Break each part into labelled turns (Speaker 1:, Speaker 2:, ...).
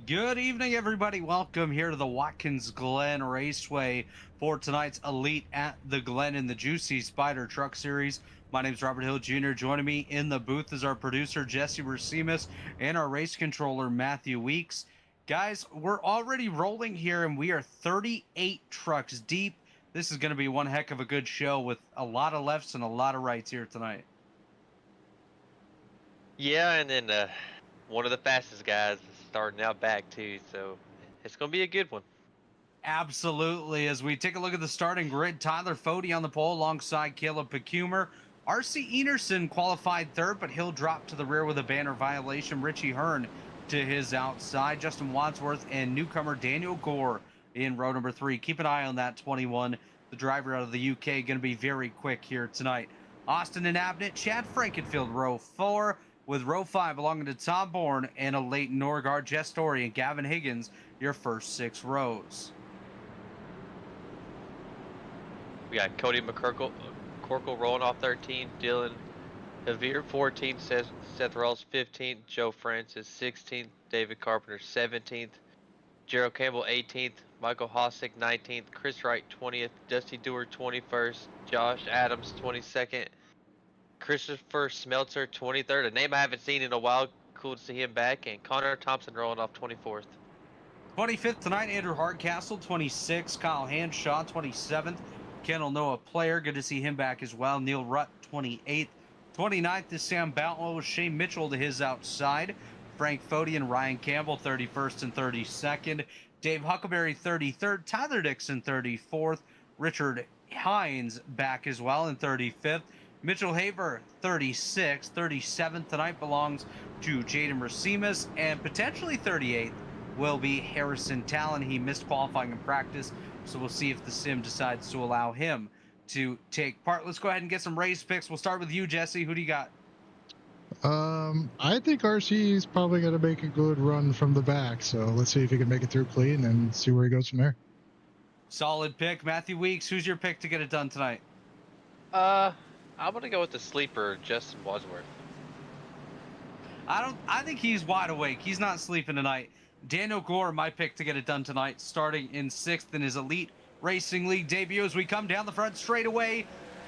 Speaker 1: Good evening, everybody. Welcome here to the Watkins Glen Raceway for tonight's Elite at the Glen in the Juicy Spider Truck Series. My name is Robert Hill Jr. Joining me in the booth is our producer, Jesse Rasimas, and our race controller, Matthew Weeks. Guys, we're already rolling here, and we are 38 trucks deep. This is going to be one heck of a good show with a lot of lefts and a lot of rights here tonight.
Speaker 2: Yeah, and then one of the fastest guys is starting out back too, so it's gonna be a good one.
Speaker 1: Absolutely. As we take a look at the starting grid, Tyler Fody on the pole alongside Caleb Pecumer. RC Enerson qualified third, but he'll drop to the rear with a banner violation. Richie Hearn to his outside. Justin Wadsworth and newcomer Daniel Gore in row number 3. Keep an eye on that 21. The driver out of the UK going to be very quick here tonight. Austin and Abnett, Chad Frankenfield, row 4, with row 5 belonging to Tom Bourne and a Leighton Norgard, Jess Story, and Gavin Higgins, your first 6 rows.
Speaker 2: We got Cody McCorkle rolling off 13, Dylan Havir 14, Seth Rawls 15th, Joe Francis 16th, David Carpenter 17th, Gerald Campbell 18th, Michael Hosick 19th, Chris Wright 20th, Dusty Dewar 21st, Josh Adams 22nd, Christopher Smeltzer 23rd, a name I haven't seen in a while. Cool to see him back, and Connor Thompson rolling off 24th.
Speaker 1: 25th tonight, Andrew Hardcastle, 26th, Kyle Hanshaw, 27th, Kendall Noah Player, good to see him back as well, Neil Rutt, 28th, 29th is Sam Boutwell with Shane Mitchell to his outside, Frank Fody and Ryan Campbell, 31st and 32nd, Dave Huckleberry, 33rd, Tyler Dixon, 34th, Richard Hines back as well in 35th, Mitchell Haver, 36th, 37th tonight belongs to Jaden Rasimas, and potentially 38th will be Harrison Talon. He missed qualifying in practice, so we'll see if the sim decides to allow him to take part. Let's go ahead and get some race picks. We'll start with you, Jesse. Who do you got?
Speaker 3: I think RC is probably going to make a good run from the back, so let's see if he can make it through clean and see where he goes from there.
Speaker 1: Solid pick. Matthew Weeks, who's your pick to get it done tonight?
Speaker 2: I'm gonna go with the sleeper, Justin Wadsworth.
Speaker 1: I think he's wide awake. He's not sleeping tonight. Daniel Gore, my pick to get it done tonight, starting in 6th in his Elite Racing League debut. As we come down the front straight away,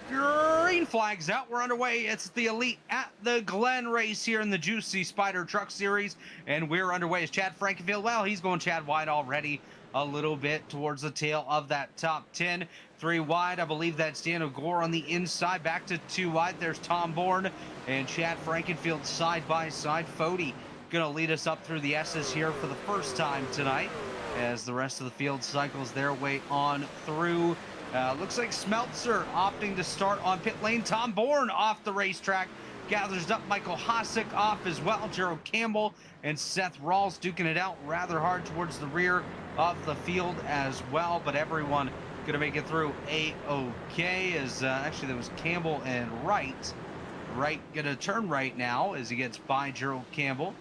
Speaker 1: green flags out. We're underway. It's the Elite at the Glen race here in the Juicy Spider Truck Series, and we're underway. Is Chad Frankenfield? Well, he's going Chad wide already, a little bit towards the tail of that top 10. 3 wide, I believe that's Daniel Gore on the inside. Back to 2 wide. There's Tom Bourne and Chad Frankenfield side by side. Fody gonna lead us up through the S's here for the first time tonight, as the rest of the field cycles their way on through. Looks like Smeltzer opting to start on pit lane. Tom Bourne off the racetrack gathers up Michael Hosick off as well. Gerald Campbell and Seth Rawls duking it out rather hard towards the rear of the field as well, but everyone gonna make it through a-okay. As actually that was Campbell and Wright gonna turn right now as he gets by Gerald Campbell.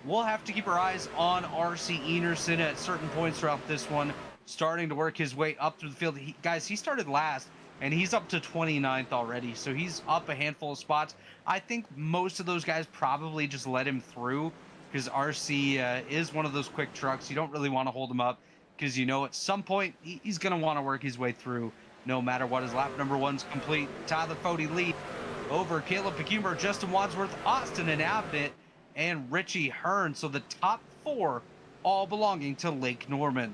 Speaker 1: We'll have to keep our eyes on RC Enerson at certain points throughout this one, starting to work his way up through the field. Guys, he started last, and he's up to 29th already, so he's up a handful of spots. I think most of those guys probably just let him through, because RC is one of those quick trucks. You don't really want to hold him up, because you know at some point he's going to want to work his way through no matter what. His lap number 1's complete. Tyler Fody lead over Caleb Pecumer, Justin Wadsworth, Austin and Abnett, and Richie Hearn. So the top 4 all belonging to Lake Norman.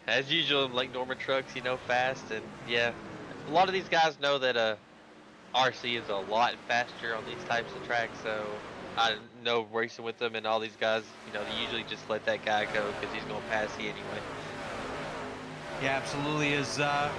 Speaker 2: As usual in Lake Norman trucks, fast, and yeah, a lot of these guys know that RC is a lot faster on these types of tracks, so I know racing with them and all these guys, they usually just let that guy go because he's going to pass you anyway.
Speaker 1: Yeah, absolutely.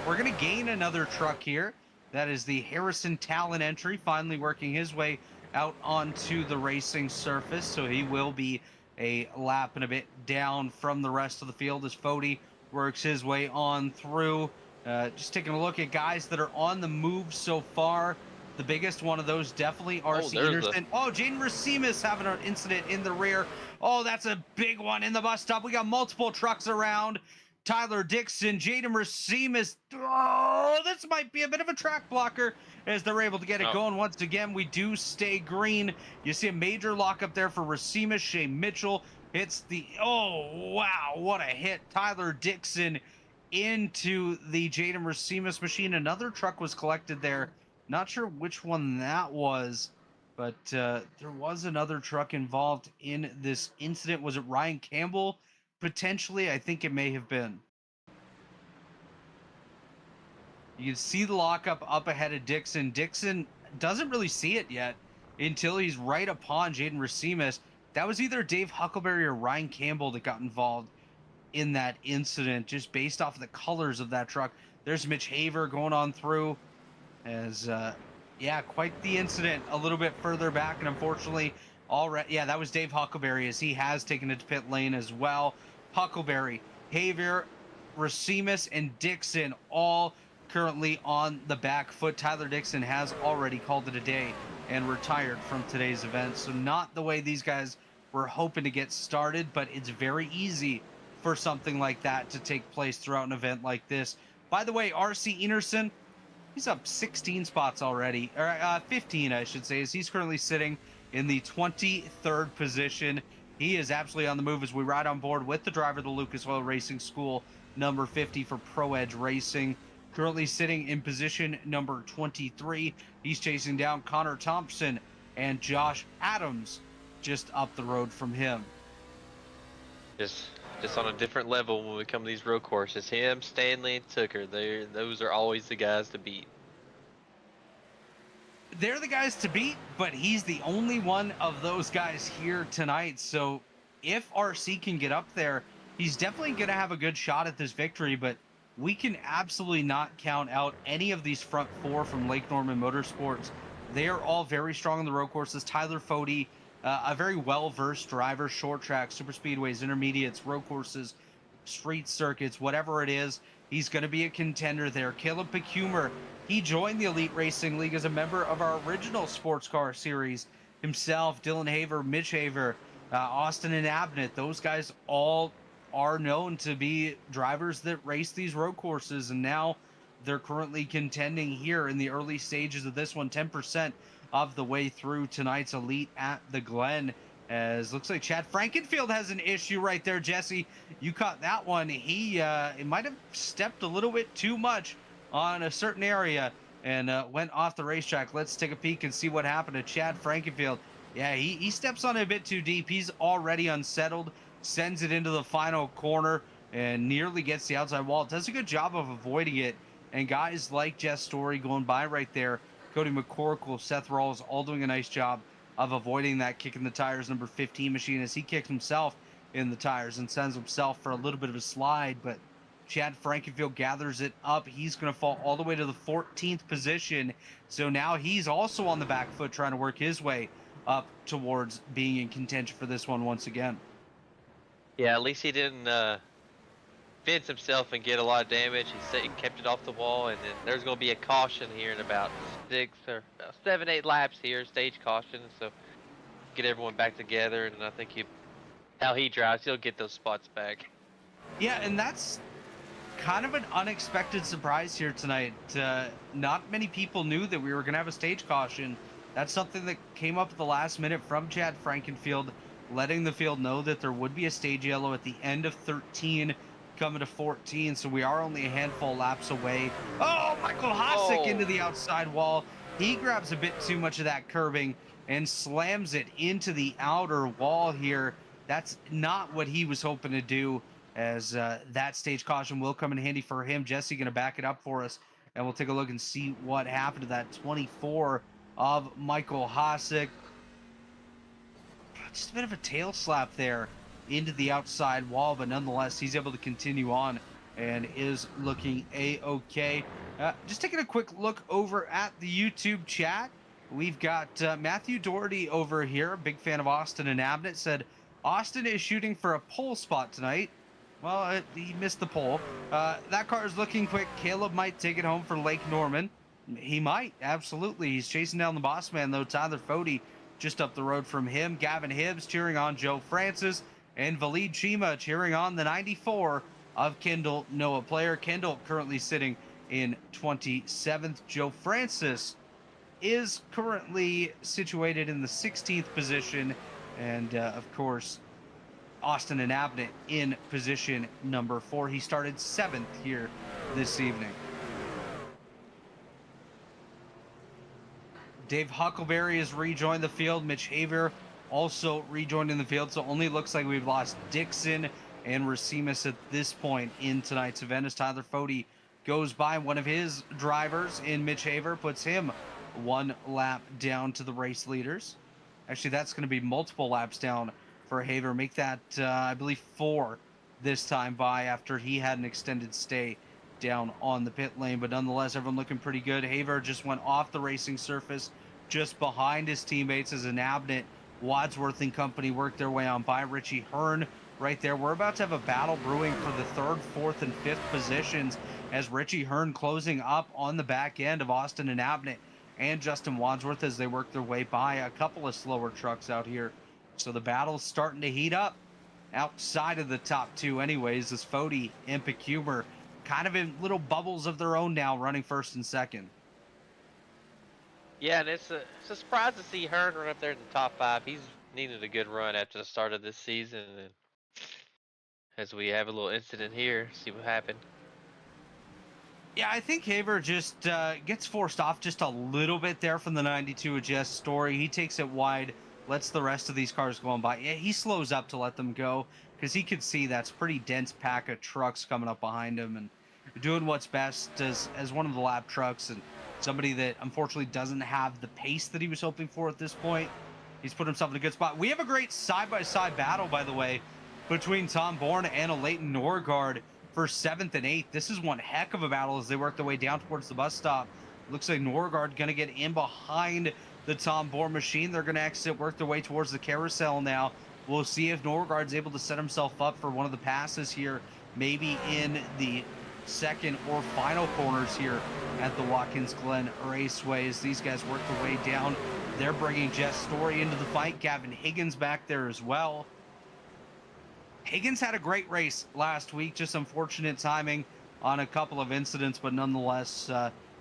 Speaker 1: We're going to gain another truck here. That is the Harrison Talon entry, finally working his way out onto the racing surface, so he will be a lap and a bit down from the rest of the field as Fody works his way on through. Just taking a look at guys that are on the move so far. The biggest one of those definitely RC Enerson. Oh, Jaden Rasimas having an incident in the rear. Oh, that's a big one in the bus stop. We got multiple trucks around. Tyler Dixon, Jaden Rasimas. Oh, this might be a bit of a track blocker as they're able to get it going. Once again, we do stay green. You see a major lockup there for Rasimas. Shea Mitchell hits the, oh, wow, what a hit. Tyler Dixon into the Jaden Rasimas machine. Another truck was collected there. Not sure which one that was, but there was another truck involved in this incident. Was it Ryan Campbell? Potentially, I think it may have been. You can see the lockup up ahead of Dixon. Dixon doesn't really see it yet until he's right upon Jaden Rasimas. That was either Dave Huckleberry or Ryan Campbell that got involved in that incident, just based off of the colors of that truck. There's Mitch Haver going on through as, yeah, quite the incident a little bit further back. And unfortunately, already, yeah, that was Dave Huckleberry as he has taken it to pit lane as well. Huckleberry, Haver, Rasimas, and Dixon all currently on the back foot. Tyler Dixon has already called it a day and retired from today's event. So not the way these guys were hoping to get started, but it's very easy for something like that to take place throughout an event like this. By the way, RC Enerson, he's up 16 spots already, or 15, I should say, as he's currently sitting in the 23rd position. He is absolutely on the move as we ride on board with the driver of the Lucas Oil Racing School, number 50 for Pro Edge Racing. Currently sitting in position number 23. He's chasing down Connor Thompson and Josh Adams just up the road from him.
Speaker 2: Just on a different level when we come to these road courses. Him, Stanley, and Tucker, those are always the guys to beat.
Speaker 1: They're the guys to beat, but he's the only one of those guys here tonight. So if RC can get up there, he's definitely going to have a good shot at this victory, but we can absolutely not count out any of these front four from Lake Norman Motorsports. They are all very strong on the road courses. Tyler Fody, a very well-versed driver, short tracks, super speedways, intermediates, road courses, street circuits, whatever it is. He's going to be a contender there. Caleb Pecumer, he joined the Elite Racing League as a member of our original sports car series. Himself, Dylan Haver, Mitch Haver, Austin and Abnett, those guys all are known to be drivers that race these road courses, and now they're currently contending here in the early stages of this one, 10% of the way through tonight's Elite at the Glen. As looks like Chad Frankenfield has an issue right there. Jesse, you caught that one. He might have stepped a little bit too much on a certain area and went off the racetrack. Let's take a peek and see what happened to Chad Frankenfield. Yeah, he steps on it a bit too deep. He's already unsettled, sends it into the final corner and nearly gets the outside wall. Does a good job of avoiding it. And guys like Jess Story going by right there, Cody McCorkle, Seth Rawls, all doing a nice job of avoiding that kick in the tires number 15 machine as he kicks himself in the tires and sends himself for a little bit of a slide. But Chad Frankenfield gathers it up. He's going to fall all the way to the 14th position. So now he's also on the back foot trying to work his way up towards being in contention for this one once again.
Speaker 2: Yeah, at least he didn't fence himself and get a lot of damage. He kept it off the wall, and then there's going to be a caution here in about 7, 8 laps here, stage caution. So get everyone back together, and I think how he drives, he'll get those spots back.
Speaker 1: Yeah, and that's kind of an unexpected surprise here tonight. Not many people knew that we were going to have a stage caution. That's something that came up at the last minute from Chad Frankenfield, letting the field know that there would be a stage yellow at the end of 13, coming to 14. So we are only a handful of laps away. Oh, Michael Hosick into the outside wall. He grabs a bit too much of that curbing and slams it into the outer wall here. That's not what he was hoping to do, as that stage caution will come in handy for him. Jesse going to back it up for us, and we'll take a look and see what happened to that 24 of Michael Hosick. Just a bit of a tail slap there into the outside wall, but nonetheless, he's able to continue on and is looking a-okay. Just taking a quick look over at the YouTube chat. We've got Matthew Doherty over here, a big fan of Austin and Abnett, said Austin is shooting for a pole spot tonight. Well, he missed the pole. That car is looking quick. Caleb might take it home for Lake Norman. He might, absolutely. He's chasing down the boss man, though. Tyler Fody just up the road from him. Gavin Hibbs cheering on Joe Francis. And Valid Chima cheering on the 94 of Kendall Noah Player. Kendall currently sitting in 27th. Joe Francis is currently situated in the 16th position. And of course, Austin and Abnett in position number 4. He started 7th here this evening. Dave Huckleberry has rejoined the field. Mitch Haver also rejoining the field. So only looks like we've lost Dixon and Rasimas at this point in tonight's event, as Tyler Fode goes by one of his drivers in Mitch Haver, puts him 1 lap down to the race leaders. Actually, that's going to be multiple laps down for Haver. Make that, I believe, 4 this time by, after he had an extended stay down on the pit lane. But nonetheless, everyone looking pretty good. Haver just went off the racing surface just behind his teammates as an Abnett, Wadsworth and company worked their way on by. Richie Hearn right there. We're about to have a battle brewing for the 3rd, 4th, and 5th positions, as Richie Hearn closing up on the back end of Austin and Abnett and Justin Wadsworth as they work their way by a couple of slower trucks out here. So the battle's starting to heat up outside of the top 2 anyways, as Fode and Pecumer kind of in little bubbles of their own now, running 1st and 2nd.
Speaker 2: Yeah, and it's a surprise to see Hearn run up there in the top 5. He's needed a good run after the start of this season, and as we have a little incident here, see what happened.
Speaker 1: Yeah, I think Haver just gets forced off just a little bit there from the 92 of Jess Story. He takes it wide, lets the rest of these cars go on by. Yeah, he slows up to let them go because he could see that's pretty dense pack of trucks coming up behind him, and doing what's best as one of the lap trucks and somebody that unfortunately doesn't have the pace that he was hoping for at this point. He's put himself in a good spot. We have a great side-by-side battle, by the way, between Tom Bourne and a Leighton Norgard for 7th and 8th. This is one heck of a battle as they work their way down towards the bus stop. Looks like Norgard going to get in behind the Tom Bourne machine. They're going to exit, work their way towards the carousel now. We'll see if Norgard's able to set himself up for one of the passes here, maybe in the 2nd or final corners here at the Watkins Glen Raceway, as these guys work their way down. They're bringing Jess Story into the fight. Gavin Higgins back there as well. Higgins had a great race last week, just unfortunate timing on a couple of incidents, but nonetheless,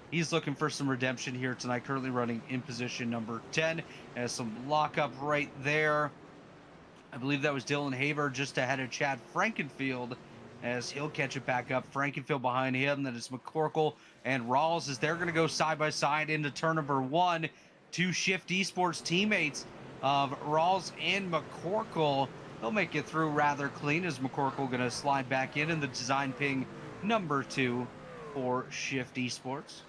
Speaker 1: he's looking for some redemption here tonight, currently running in position number 10. Has some lockup right there. I believe that was Dylan Haver just ahead of Chad Frankenfield, as he'll catch it back up. Frankenfield behind him. Then it's McCorkle and Rawls as they're going to go side by side into turn number 1. 2 Shift Esports teammates of Rawls and McCorkle. They'll make it through rather clean, as McCorkle going to slide back in the design ping number 2 for Shift Esports.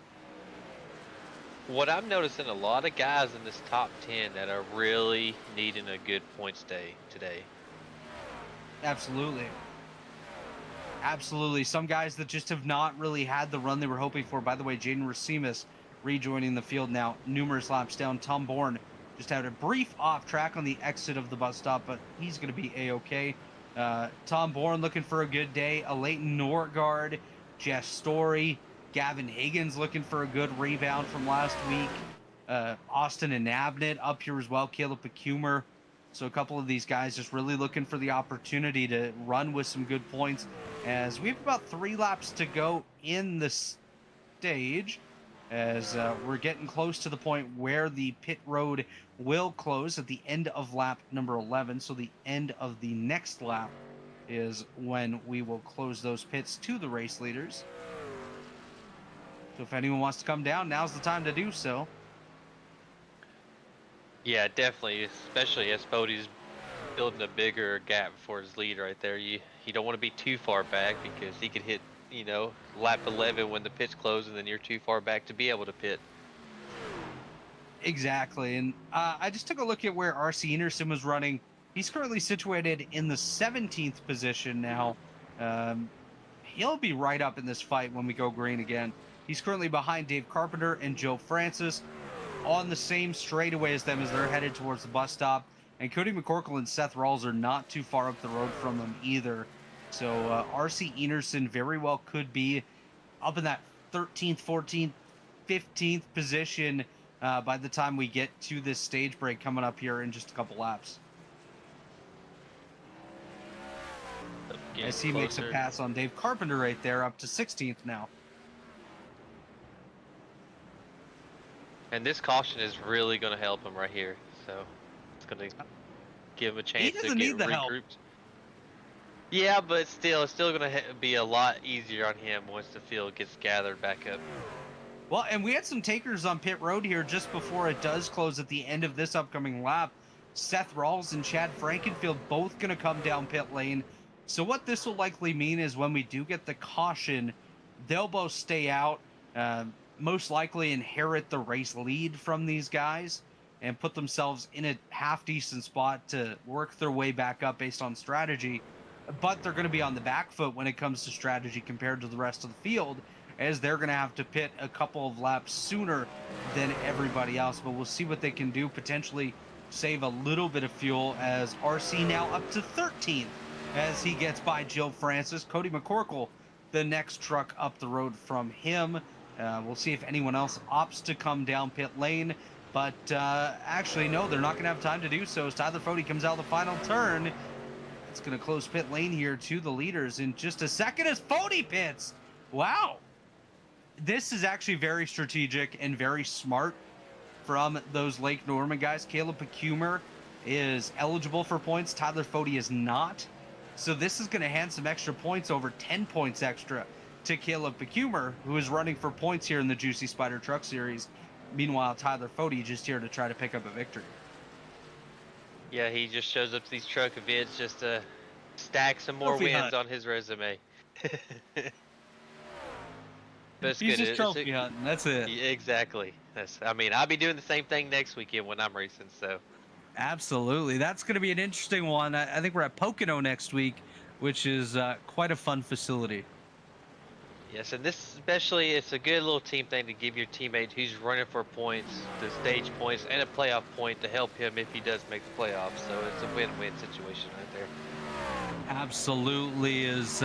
Speaker 2: What I'm noticing, a lot of guys in this top 10 that are really needing a good points day today.
Speaker 1: Absolutely. Absolutely. Some guys that just have not really had the run they were hoping for. By the way, Jaden Rasimas rejoining the field now, numerous laps down. Tom Bourne just had a brief off track on the exit of the bus stop, but he's going to be A-okay. Tom Bourne looking for a good day. A Leighton Norgard, Jess Story, Gavin Higgins looking for a good rebound from last week. Austin and Abnett up here as well. Caleb Pecumer. So a couple of these guys just really looking for the opportunity to run with some good points, as we have about 3 laps to go in the stage, as we're getting close to the point where the pit road will close at the end of lap number 11. So the end of the next lap is when we will close those pits to the race leaders. So if anyone wants to come down, now's the time to do so.
Speaker 2: Yeah, definitely, especially as Fode's building a bigger gap for his lead right there. You don't want to be too far back, because he could hit, lap 11 when the pit's closed, and then you're too far back to be able to pit.
Speaker 1: Exactly, and I just took a look at where RC Enerson was running. He's currently situated in the 17th position now. He'll be right up in this fight when we go green again. He's currently behind Dave Carpenter and Joe Francis on the same straightaway as them as they're headed towards the bus stop. And Cody McCorkle and Seth Rawls are not too far up the road from them either. So RC Enerson very well could be up in that 13th, 14th, 15th position by the time we get to this stage break coming up here in just a couple laps. as he makes a pass on Dave Carpenter right there, up to 16th now.
Speaker 2: And this caution is really going to help him right here. So it's going to give him a chance to get regrouped. Help. Yeah, but still, it's still going to be a lot easier on him once the field gets gathered back up.
Speaker 1: Well, and we had some takers on pit road here just before it does close at the end of this upcoming lap. Seth Rawls and Chad Frankenfield both going to come down pit lane. So what this will likely mean is when we do get the caution, they'll both stay out, most likely inherit the race lead from these guys and put themselves in a half-decent spot to work their way back up based on strategy. But they're going to be on the back foot when it comes to strategy compared to the rest of the field, as they're going to have to pit a couple of laps sooner than everybody else. But we'll see what they can do, potentially save a little bit of fuel, as RC now up to 13th as he gets by Joe Francis. Cody McCorkle, the next truck up the road from him. We'll see if anyone else opts to come down pit lane. But actually, no, they're not going to have time to do so as Tyler Fode comes out of the final turn. It's going to close pit lane here to the leaders in just a second as Fode pits. Wow. This is actually very strategic and very smart from those Lake Norman guys. Caleb Pecumer is eligible for points. Tyler Fode is not. So this is going to hand some extra points, over 10 points extra, to Caleb Pecumer, who is running for points here in the Juicy Spider Truck Series. Meanwhile, Tyler Fode just here to try to pick up a victory.
Speaker 2: Yeah, he just shows up to these truck events just to stack some more wins on his resume. But
Speaker 1: he's just trophy hunting. That's it.
Speaker 2: Exactly. I mean, I'll be doing the same thing next weekend when I'm racing. So.
Speaker 1: Absolutely, that's going to be an interesting one. I think we're at Pocono next week, which is quite a fun facility.
Speaker 2: Yes, and this especially, it's a good little team thing to give your teammate who's running for points, the stage points, and a playoff point to help him if he does make the playoffs. So it's a win-win situation right there.
Speaker 1: Absolutely. Is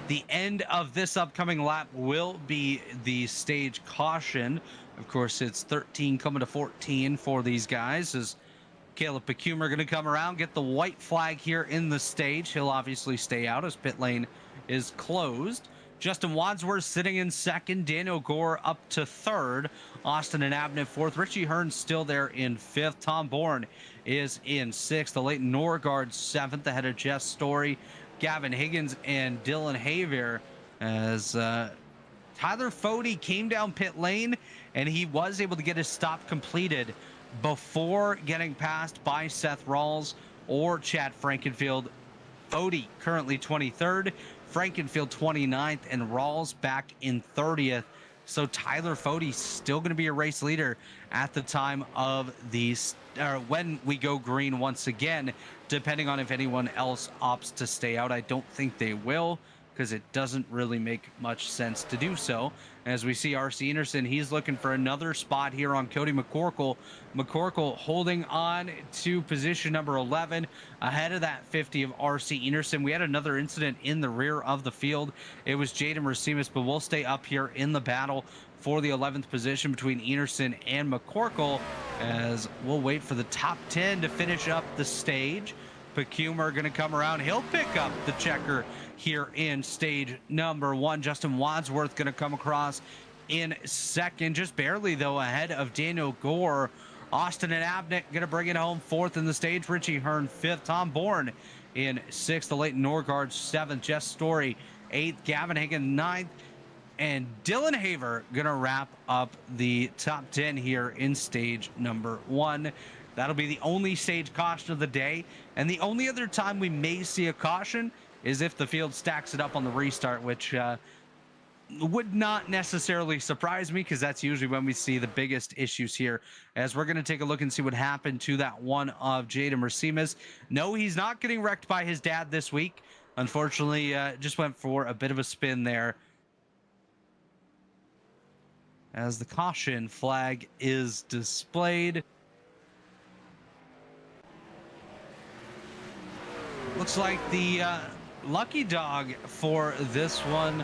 Speaker 1: the end of this upcoming lap will be the stage caution. Of course, it's 13 coming to 14 for these guys. As Caleb Pecumer going to come around, get the white flag here in the stage. He'll obviously stay out as pit lane is closed. Justin Wadsworth sitting in second. Daniel Gore up to third. Austin and Abnett fourth. Richie Hearn still there in fifth. Tom Bourne is in sixth. The Leighton Norgard seventh ahead of Jess Story, Gavin Higgins, and Dylan Haver, as Tyler Fode came down pit lane and he was able to get his stop completed before getting passed by Seth Rawls or Chad Frankenfield. Fode currently 23rd, Frankenfield 29th, and Rawls back in 30th. So Tyler Fode still going to be a race leader at the time of these, when we go green once again, depending on if anyone else opts to stay out. I don't think they will, because it doesn't really make much sense to do so. As we see RC Anderson, he's looking for another spot here on Cody McCorkle. McCorkle holding on to position number 11 ahead of that 50 of RC Anderson. We had another incident in the rear of the field. It was Jesse Rasimas, but we'll stay up here in the battle for the 11th position between Anderson and McCorkle, as we'll wait for the top 10 to finish up the stage. Pecumer going to come around. He'll pick up the checker here in stage number 1. Justin Wadsworth going to come across in second, just barely though ahead of Daniel Gore. Austin and Abnett going to bring it home fourth in the stage. Richie Hearn fifth. Tom Bourne in sixth. The Leighton Norgard seventh. Jess Story eighth. Gavin Higgins ninth. And Dylan Haver going to wrap up the top 10 here in stage number 1. That'll be the only stage caution of the day. And the only other time we may see a caution is if the field stacks it up on the restart, which would not necessarily surprise me, because that's usually when we see the biggest issues here. As we're going to take a look and see what happened to that one of Jesse Rasimas. No, he's not getting wrecked by his dad this week. Unfortunately, just went for a bit of a spin there, as the caution flag is displayed. Looks like the lucky dog for this one,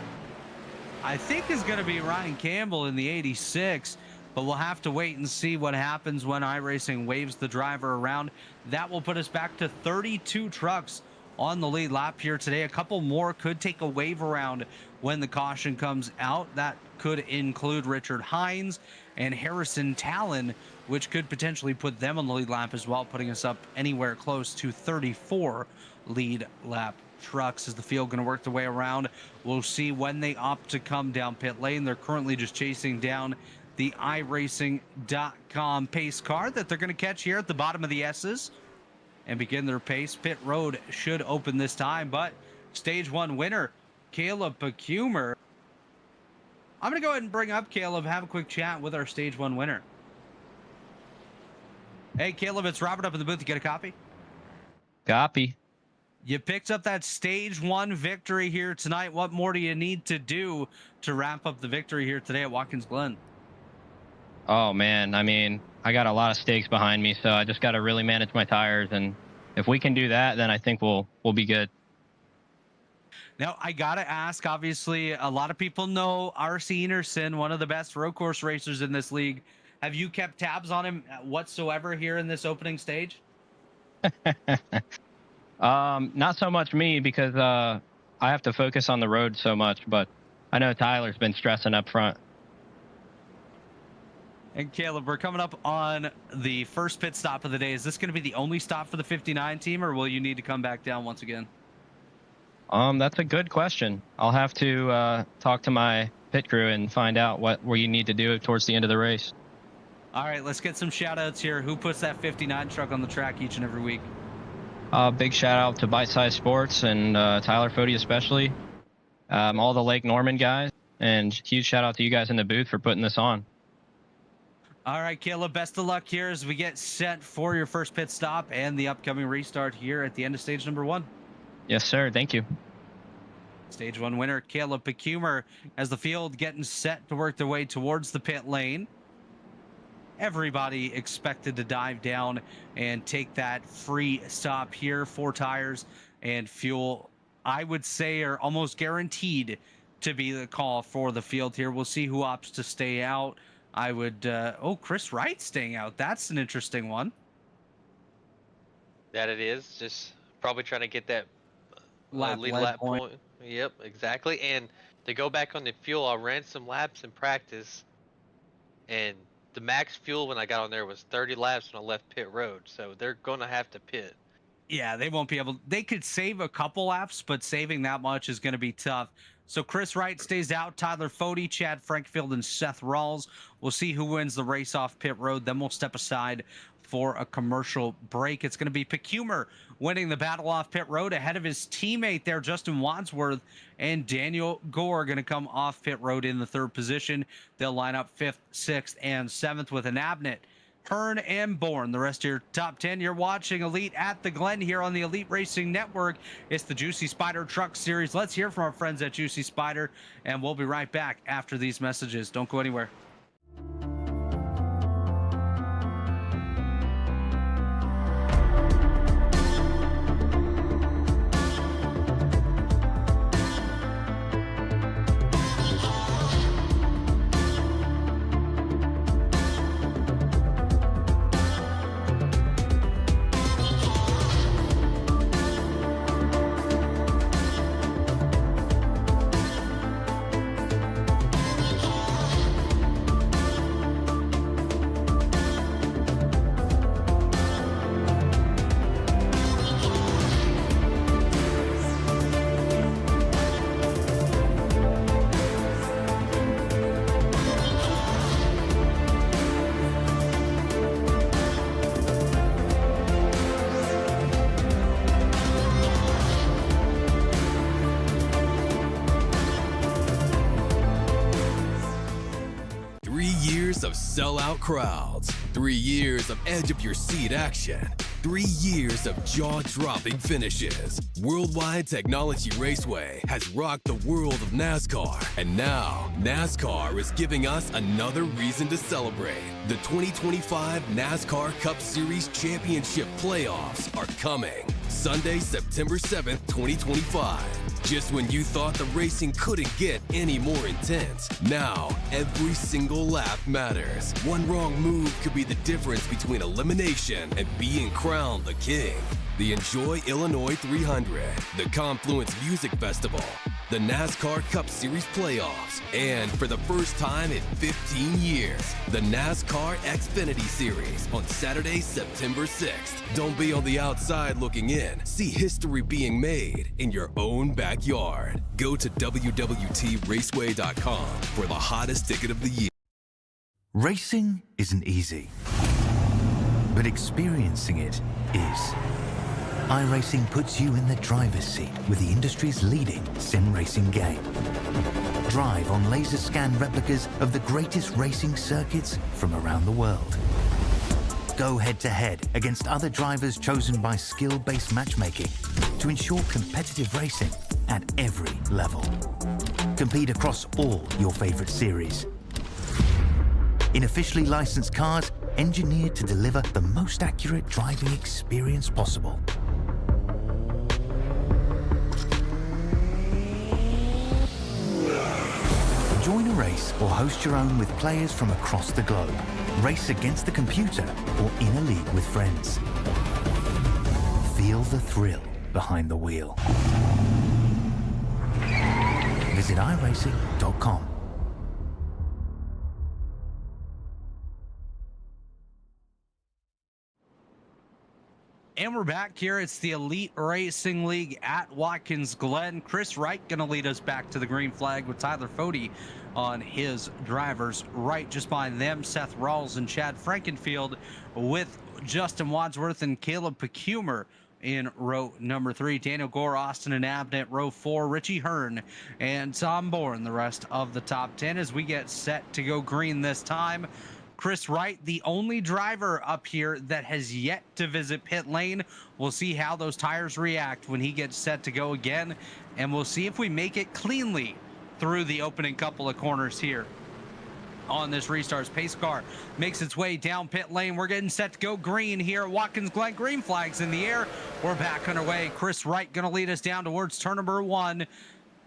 Speaker 1: I think, is going to be Ryan Campbell in the 86, but we'll have to wait and see what happens when iRacing waves the driver around. That will put us back to 32 trucks on the lead lap here today. A couple more could take a wave around when the caution comes out. That could include Richard Hines and Harrison Talon, which could potentially put them on the lead lap as well, putting us up anywhere close to 34 lead lap trucks. Is the field going to work their way around? We'll see when they opt to come down pit lane. They're currently just chasing down the iRacing.com pace car that they're going to catch here at the bottom of the S's and begin their pace. Pit road should open this time, but stage 1 winner Caleb Pacumer. I'm going to go ahead and bring up Caleb, have a quick chat with our stage 1 winner. Hey Caleb, it's Robert up in the booth. You get a copy?
Speaker 4: Copy.
Speaker 1: You picked up that stage 1 victory here tonight. What more do you need to do to wrap up the victory here today at Watkins Glen?
Speaker 4: Oh man, I mean, I got a lot of stakes behind me, so I just got to really manage my tires, and if we can do that, then I think we'll be good.
Speaker 1: Now, I got to ask, obviously, a lot of people know R.C. Enerson, one of the best road course racers in this league. Have you kept tabs on him whatsoever here in this opening stage?
Speaker 4: Not so much me, because I have to focus on the road so much, but I know Tyler's been stressing up front.
Speaker 1: And Caleb, we're coming up on the first pit stop of the day. Is this going to be the only stop for the 59 team, or will you need to come back down once again?
Speaker 4: That's a good question. I'll have to talk to my pit crew and find out what you need to do towards the end of the race.
Speaker 1: All right, let's get some shout outs here. Who puts that 59 truck on the track each and every week?
Speaker 4: Big shout out to Bite Size Sports and Tyler Fody especially, all the Lake Norman guys, and huge shout out to you guys in the booth for putting this on.
Speaker 1: All right, Caleb, best of luck here as we get set for your first pit stop and the upcoming restart here at the end of stage number 1.
Speaker 4: Yes, sir. Thank you.
Speaker 1: Stage 1 winner Caleb Pacumer as the field getting set to work their way towards the pit lane. Everybody expected to dive down and take that free stop here. 4 tires and fuel, I would say, are almost guaranteed to be the call for the field here. We'll see who opts to stay out. I would, Chris Wright staying out. That's an interesting one.
Speaker 2: That it is. Just probably trying to get that lead
Speaker 1: lap
Speaker 2: lap
Speaker 1: point.
Speaker 2: point. Yep, exactly. And to go back on the fuel, I ran some laps in practice, and the max fuel when I got on there was 30 laps when I left pit road. So they're going to have to pit.
Speaker 1: Yeah, they won't be able. They could save a couple laps, but saving that much is going to be tough. So Chris Wright stays out. Tyler Fody, Chad Frankfield, and Seth Rawls. We'll see who wins the race off pit road. Then we'll step aside for a commercial break. It's going to be Pacumer winning the battle off pit road ahead of his teammate there, Justin Wadsworth, and Daniel Gore going to come off pit road in the 3rd position. They'll line up 5th, 6th, and 7th with an Abnett, Hearn, and Bourne. The rest of your top 10. You're watching Elite at the Glen here on the Elite Racing Network. It's the Juicy Spider Truck Series. Let's hear from our friends at Juicy Spider, and we'll be right back after these messages. Don't go anywhere.
Speaker 5: Of sellout crowds, 3 years of edge of your seat action, 3 years of jaw-dropping finishes. Worldwide Technology Raceway has rocked the world of NASCAR, and now NASCAR is giving us another reason to celebrate. The 2025 NASCAR Cup Series Championship playoffs are coming. Sunday, September 7th, 2025. Just when you thought the racing couldn't get any more intense, now every single lap matters. One wrong move could be the difference between elimination and being crowned the king. The Enjoy Illinois 300, the Confluence Music Festival, the NASCAR Cup Series playoffs, and for the first time in 15 years, the NASCAR Xfinity Series on Saturday, September 6th. Don't be on the outside looking in. See history being made in your own backyard. Go to www.raceway.com for the hottest ticket of the year.
Speaker 6: Racing isn't easy, but experiencing it is. iRacing puts you in the driver's seat with the industry's leading sim racing game. Drive on laser scan replicas of the greatest racing circuits from around the world. Go head to head against other drivers chosen by skill-based matchmaking to ensure competitive racing at every level. Compete across all your favorite series. In officially licensed cars, engineered to deliver the most accurate driving experience possible. Join a race or host your own with players from across the globe. Race against the computer or in a league with friends. Feel the thrill behind the wheel. Visit iRacing.com.
Speaker 1: And we're back here. It's the Elite Racing League at Watkins Glen. Chris Wright going to lead us back to the green flag with Tyler Fody on his driver's right. Just behind them, Seth Rawls and Chad Frankenfield with Justin Wadsworth and Caleb Pecumer in row number 3. Daniel Gore, Austin and Abnett, row 4. Richie Hearn and Tom Bourne, the rest of the top 10 as we get set to go green this time. Chris Wright, the only driver up here that has yet to visit pit lane. We'll see how those tires react when he gets set to go again, and we'll see if we make it cleanly through the opening couple of corners here on this restart's pace car. Makes its way down pit lane. We're getting set to go green here at Watkins Glen. Green flags in the air. We're back underway. Chris Wright going to lead us down towards turn number 1.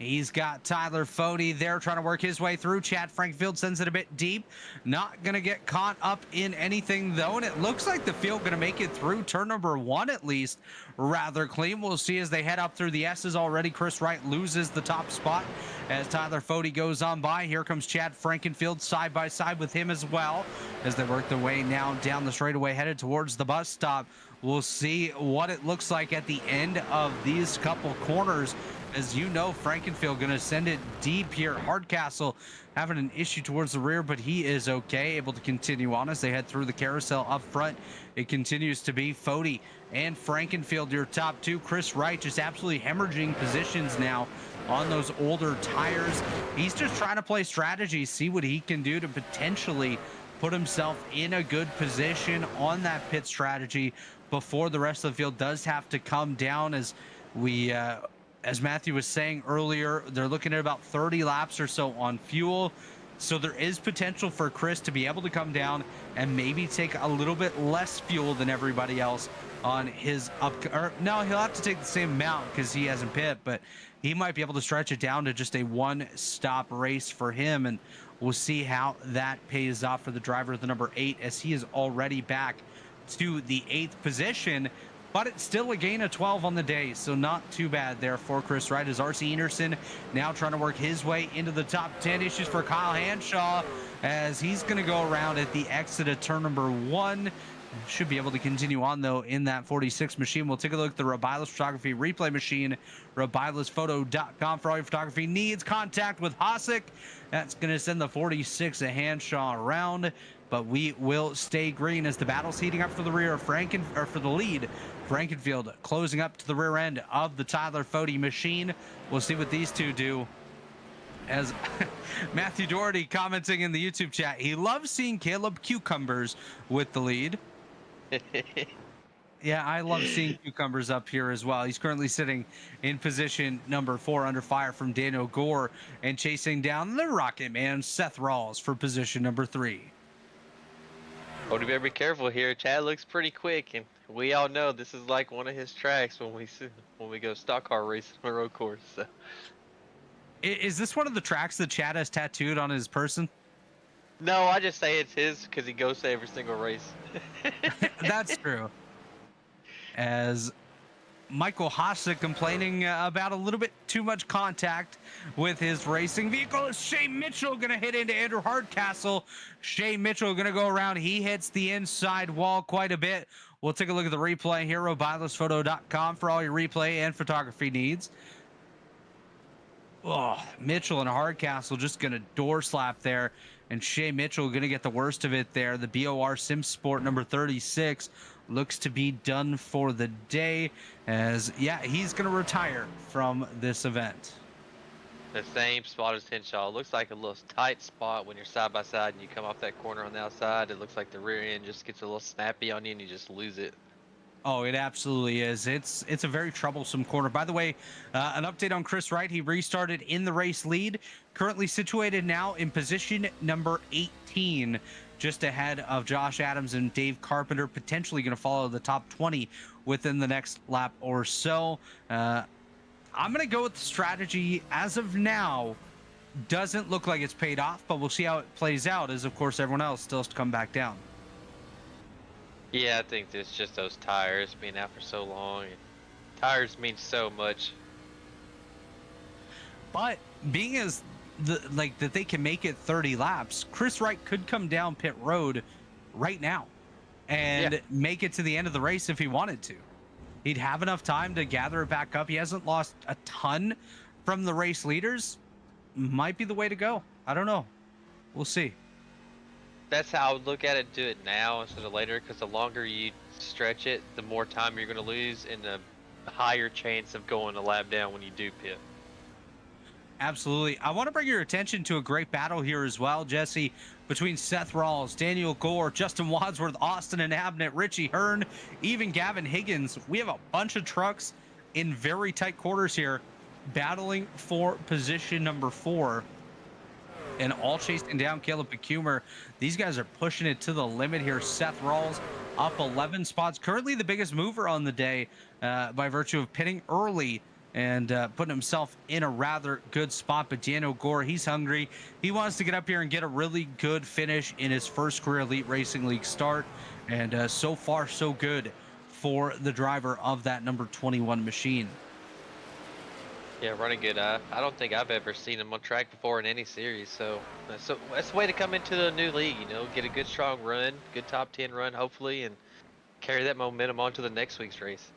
Speaker 1: He's got Tyler Fody there trying to work his way through. Chad Frankfield sends it a bit deep. Not going to get caught up in anything, though. And it looks like the field going to make it through turn number 1, at least, rather clean. We'll see as they head up through the S's already. Chris Wright loses the top spot as Tyler Fody goes on by. Here comes Chad Frankenfield side by side with him as well as they work their way now down the straightaway headed towards the bus stop. We'll see what it looks like at the end of these couple corners. As you know, Frankenfield going to send it deep here. Hardcastle having an issue towards the rear, but he is okay, able to continue on as they head through the carousel up front. It continues to be Fody and Frankenfield, your top 2. Chris Wright just absolutely hemorrhaging positions now on those older tires. He's just trying to play strategy, see what he can do to potentially put himself in a good position on that pit strategy before the rest of the field does have to come down. As Matthew was saying earlier, they're looking at about 30 laps or so on fuel. So there is potential for Chris to be able to come down and maybe take a little bit less fuel than everybody else on his no, he'll have to take the same amount because he hasn't pit, but he might be able to stretch it down to just a one-stop race for him. And we'll see how that pays off for the driver of the number 8 as he is already back to the 8th position. But it's still a gain of 12 on the day, so not too bad there for Chris Wright as R.C. Enerson now trying to work his way into the top 10. Issues for Kyle Hanshaw as he's going to go around at the exit of turn number 1. Should be able to continue on, though, in that 46 machine. We'll take a look at the Robilas Photography replay machine, robilasphoto.com for all your photography needs. Contact with Hossack. That's going to send the 46 of Hanshaw around. But we will stay green as the battle's heating up for the rear of for the lead. Frankenfield closing up to the rear end of the Tyler Fody machine. We'll see what these two do. As Matthew Doherty commenting in the YouTube chat, he loves seeing Caleb Cucumbers with the lead. Yeah, I love seeing Cucumbers up here as well. He's currently sitting in position number 4 under fire from Daniel Gore and chasing down the Rocket Man, Seth Rawls, for position number 3.
Speaker 2: Cody better be careful here. Chad looks pretty quick, and We all know this is like one of his tracks when we go stock car racing on a road course. So.
Speaker 1: Is this one of the tracks that Chad has tattooed on his person?
Speaker 2: No, I just say it's his because he goes to every single race.
Speaker 1: That's true. As Michael Hasek complaining about a little bit too much contact with his racing vehicle. Shea Mitchell going to hit into Andrew Hardcastle. Shea Mitchell going to go around. He hits the inside wall quite a bit. We'll take a look at the replay here, robilosphoto.com, for all your replay and photography needs. Oh, Mitchell and Hardcastle just going to door slap there. And Shea Mitchell going to get the worst of it there. The BOR Sim Sport number 36 looks to be done for the day, as yeah, he's going to retire from this event.
Speaker 2: The same spot as Henshaw. Looks like a little tight spot when you're side by side and you come off that corner on the outside. It looks like the rear end just gets a little snappy on you and you just lose it.
Speaker 1: Oh, it absolutely is. It's a very troublesome corner. By the way, an update on Chris Wright. He restarted in the race lead, currently situated now in position number 18, just ahead of Josh Adams and Dave Carpenter, potentially going to follow the top 20 within the next lap or so. I'm going to go with the strategy as of now. Doesn't look like it's paid off, but we'll see how it plays out, as of course everyone else still has to come back down.
Speaker 2: Yeah, I think it's just those tires being out for so long. And tires mean so much.
Speaker 1: But being as that they can make it 30 laps, Chris Wright could come down pit road right now and make it to the end of the race if he wanted to. He'd have enough time to gather it back up. He hasn't lost a ton from the race leaders. Might be the way to go. I don't know. We'll see.
Speaker 2: That's how I would look at it. Do it now instead of later, because the longer you stretch it, the more time you're going to lose and the higher chance of going a lap down when you do pit.
Speaker 1: Absolutely. I want to bring your attention to a great battle here as well, Jesse, between Seth Rawls, Daniel Gore, Justin Wadsworth, Austin and Abnett, Richie Hearn, even Gavin Higgins. We have a bunch of trucks in very tight quarters here battling for position number 4. And all chasing down Caleb Becumer. These guys are pushing it to the limit here. Seth Rawls up 11 spots. Currently the biggest mover on the day by virtue of pitting early and putting himself in a rather good spot. But Daniel Gore, he's hungry. He wants to get up here and get a really good finish in his first career Elite Racing League start. And so far, so good for the driver of that number 21 machine.
Speaker 2: Yeah, running good. I don't think I've ever seen him on track before in any series. So that's the way to come into the new league. You know, get a good strong run, good top 10 run, hopefully, and carry that momentum on to the next week's race.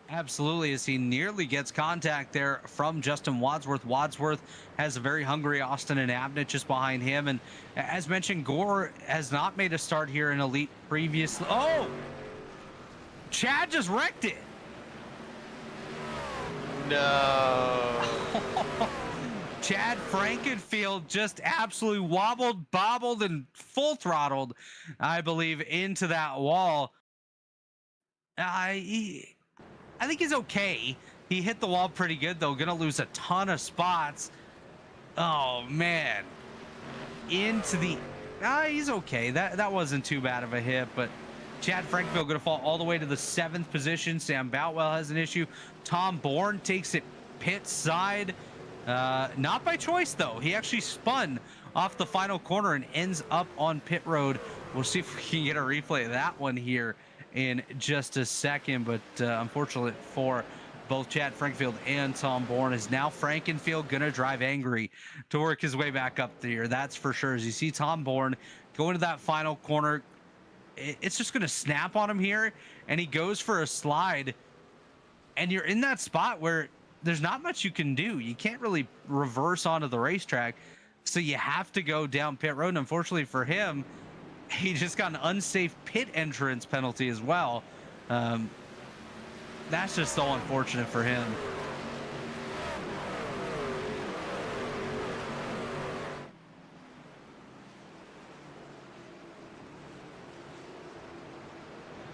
Speaker 1: Absolutely, as he nearly gets contact there from Justin Wadsworth. Wadsworth has a very hungry Austin and Abnett just behind him. And as mentioned, Gore has not made a start here in Elite previously. Oh! Chad just wrecked it.
Speaker 2: No.
Speaker 1: Chad Frankenfield just absolutely wobbled, bobbled, and full throttled, I believe, into that wall. I think he's okay. He hit the wall pretty good, though. Gonna lose a ton of spots. Oh, man. Into the... he's okay. That wasn't too bad of a hit, but Chad Frankenfield gonna fall all the way to the 7th position. Sam Boutwell has an issue. Tom Bourne takes it pit side. Not by choice, though. He actually spun off the final corner and ends up on pit road. We'll see if we can get a replay of that one here in just a second. But unfortunately for both Chad Frankenfield and Tom Bourne, is now Frankenfield going to drive angry to work his way back up there. That's for sure. As you see Tom Bourne go into that final corner, it's just going to snap on him here, and he goes for a slide. And you're in that spot where there's not much you can do. You can't really reverse onto the racetrack. So you have to go down pit road. And unfortunately for him, he just got an unsafe pit entrance penalty as well. That's just so unfortunate for him.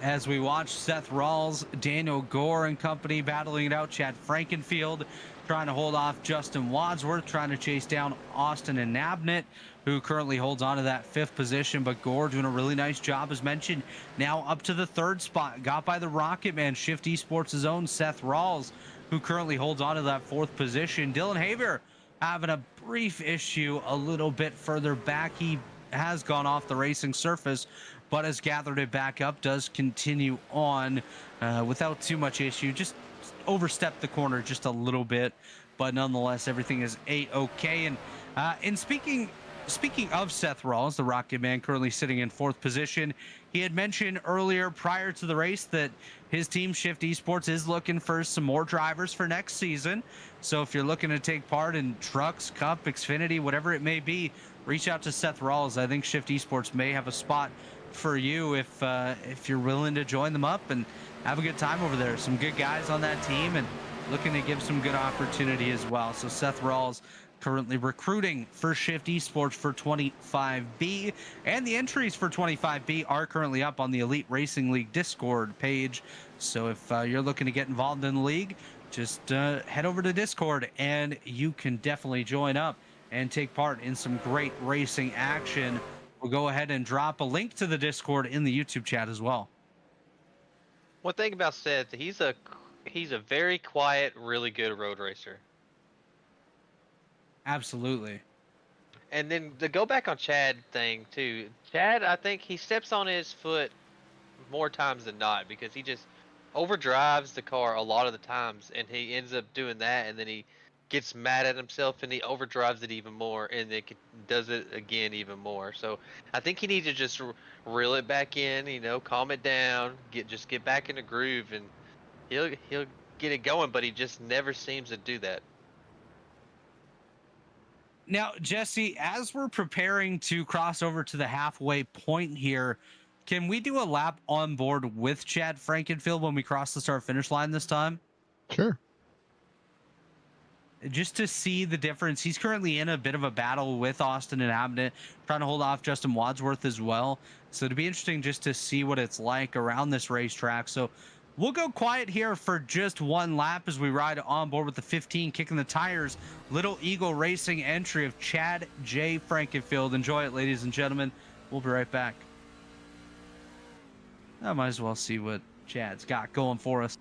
Speaker 1: as we watch Seth Rawls, Daniel Gore and company battling it out. Chad Frankenfield trying to hold off Justin Wadsworth, trying to chase down Austin and Nabnett, who currently holds on to that 5th position. But Gore doing a really nice job, as mentioned, now up to the 3rd spot, got by the Rocket Man, Shift Esports' own Seth Rawls, who currently holds on to that 4th position. Dylan Haver having a brief issue a little bit further back. He has gone off the racing surface, but has gathered it back up, does continue on without too much issue. Just overstepped the corner just a little bit, but nonetheless, everything is a-okay. And speaking of Seth Rawls, the Rocket Man, currently sitting in 4th position, he had mentioned earlier prior to the race that his team Shift Esports is looking for some more drivers for next season. So if you're looking to take part in trucks, cup, Xfinity, whatever it may be, reach out to Seth Rawls. I think Shift Esports may have a spot for you if you're willing to join them up and have a good time over there. Some good guys on that team and looking to give some good opportunity as well. So Seth Rawls currently recruiting for Shift Esports for 25B, and the entries for 25B are currently up on the Elite Racing League Discord page. So if you're looking to get involved in the league, just head over to Discord and you can definitely join up and take part in some great racing action. We'll go ahead and drop a link to the Discord in the YouTube chat as well.
Speaker 2: One thing about Seth, he's a very quiet, really good road racer.
Speaker 1: Absolutely.
Speaker 2: And then to go back on Chad thing too, Chad, I think he steps on his foot more times than not because he just overdrives the car a lot of the times, and he ends up doing that, and then he gets mad at himself and he overdrives it even more, and then does it again even more. So I think he needs to just reel it back in, you know, calm it down, get back in the groove, and he'll get it going. But he just never seems to do that.
Speaker 1: Now, Jesse, as we're preparing to cross over to the halfway point here, can we do a lap on board with Chad Frankenfield when we cross the start-finish line this time?
Speaker 3: Sure.
Speaker 1: Just to see the difference. He's currently in a bit of a battle with Austin and Abnett, trying to hold off Justin Wadsworth as well. So it'd be interesting just to see what it's like around this racetrack. So we'll go quiet here for just one lap as we ride on board with the 15, kicking the tires, Little Eagle Racing entry of Chad J. Frankenfield. Enjoy it, ladies and gentlemen. We'll be right back. I might as well see what Chad's got going for us.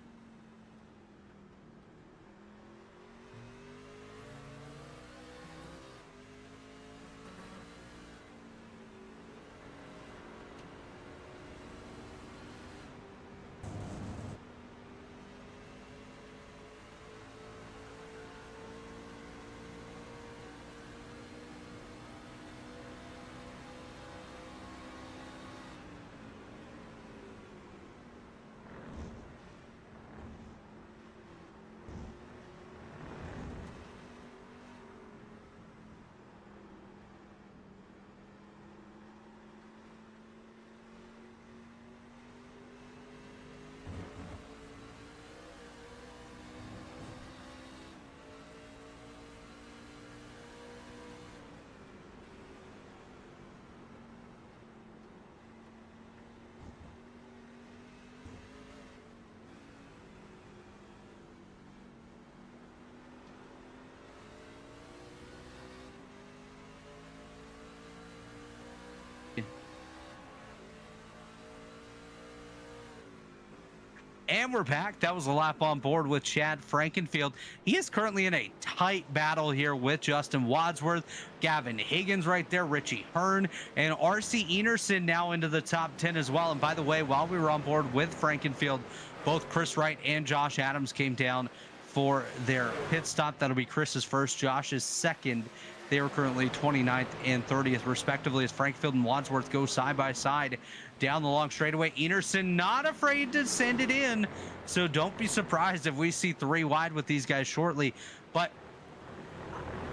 Speaker 1: And we're back. That was a lap on board with Chad Frankenfield. He is currently in a tight battle here with Justin Wadsworth, Gavin Higgins right there, Richie Hearn, and RC Enerson now into the top 10 as well. And by the way, while we were on board with Frankenfield, both Chris Wright and Josh Adams came down for their pit stop. That'll be Chris's first, Josh's second. They are currently 29th and 30th, respectively, as Frankenfield and Wadsworth go side by side down the long straightaway. Enerson not afraid to send it in, so don't be surprised if we see 3 wide with these guys shortly. But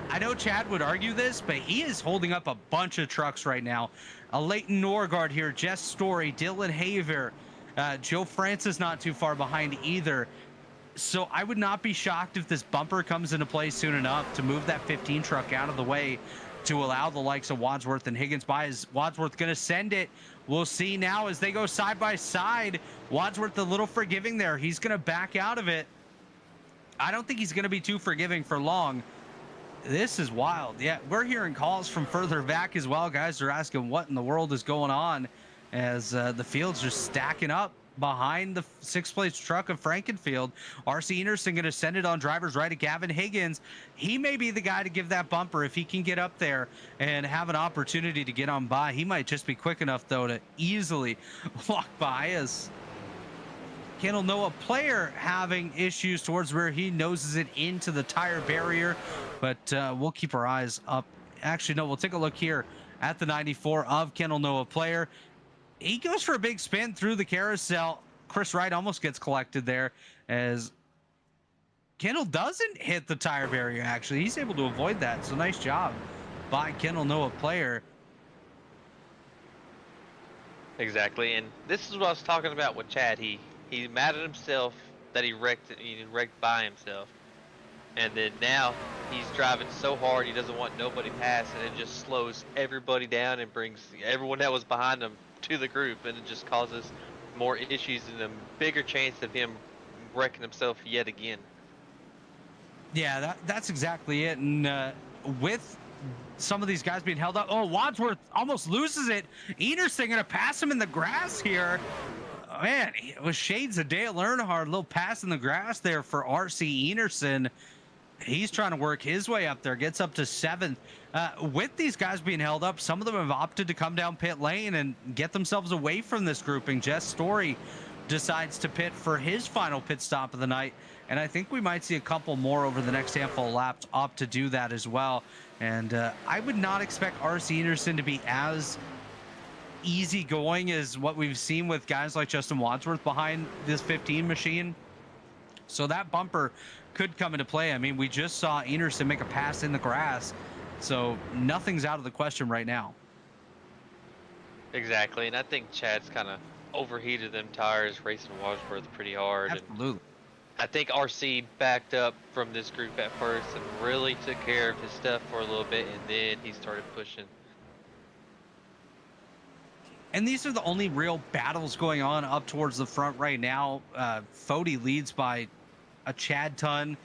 Speaker 1: I know Chad would argue this, but he is holding up a bunch of trucks right now. Leighton Norgard here, Jess Story, Dylan Haver, Joe Francis not too far behind either. So I would not be shocked if this bumper comes into play soon enough to move that 15 truck out of the way to allow the likes of Wadsworth and Higgins by. Is Wadsworth going to send it? We'll see now as they go side by side. Wadsworth a little forgiving there. He's going to back out of it. I don't think he's going to be too forgiving for long. This is wild. Yeah, we're hearing calls from further back as well. Guys are asking what in the world is going on as the field's just stacking up behind the sixth place truck of Frankenfield. RC Enerson going to send it on driver's right at Gavin Higgins. He may be the guy to give that bumper if he can get up there and have an opportunity to get on by. He might just be quick enough, though, to easily walk by as Kendall Noah player having issues towards where he noses it into the tire barrier. But we'll keep our eyes up. Actually, no, we'll take a look here at the 94 of Kendall Noah player. He goes for a big spin through the carousel. Chris Wright almost gets collected there as Kendall doesn't hit the tire barrier. Actually, he's able to avoid that. So nice job by Kendall Noah player.
Speaker 2: Exactly, and this is what I was talking about with Chad. He mad at himself that he wrecked by himself, and then now he's driving so hard he doesn't want nobody past, and it just slows everybody down and brings everyone that was behind him to the group, and it just causes more issues and a bigger chance of him wrecking himself yet again.
Speaker 1: Yeah, that's exactly it. And with some of these guys being held up, oh, Wadsworth almost loses it. Enerson gonna pass him in the grass here. Oh, man, it was shades of Dale Earnhardt. A little pass in the grass there for RC Enerson. He's trying to work his way up there, gets up to 7th. With these guys being held up, some of them have opted to come down pit lane and get themselves away from this grouping. Jess Story decides to pit for his final pit stop of the night, and I think we might see a couple more over the next handful of laps opt to do that as well. And I would not expect RC Enerson to be as easy going as what we've seen with guys like Justin Wadsworth behind this 15 machine. So that bumper could come into play. I mean, we just saw Enerson make a pass in the grass, so nothing's out of the question right now.
Speaker 2: Exactly, and I think Chad's kind of overheated them tires, racing Wadsworth pretty hard.
Speaker 1: Absolutely.
Speaker 2: And I think RC backed up from this group at first and really took care of his stuff for a little bit, and then he started pushing.
Speaker 1: And these are the only real battles going on up towards the front right now. Fody leads by a Chad ton.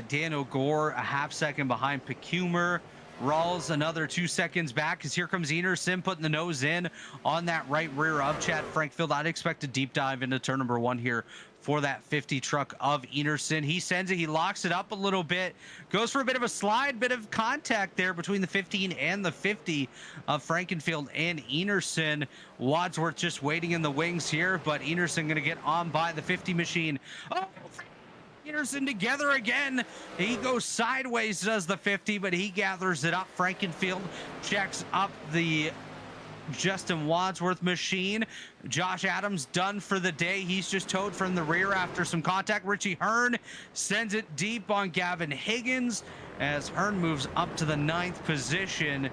Speaker 1: Dan O'Gore a half second behind Pecumer. Rawls another 2 seconds back as here comes Enerson putting the nose in on that right rear of Chad Frankfield. I'd expect a deep dive into turn number 1 here for that 50 truck of Enerson. He sends it, he locks it up a little bit, goes for a bit of a slide, bit of contact there between the 15 and the 50 of Frankenfield and Enerson. Wadsworth just waiting in the wings here, but Enerson going to get on by the 50 machine. Oh, Enerson together again. He goes sideways, does the 50, but he gathers it up. Frankenfield checks up the Justin Wadsworth machine. Josh Adams done for the day. He's just towed from the rear after some contact. Richie Hearn sends it deep on Gavin Higgins as Hearn moves up to the 9th position.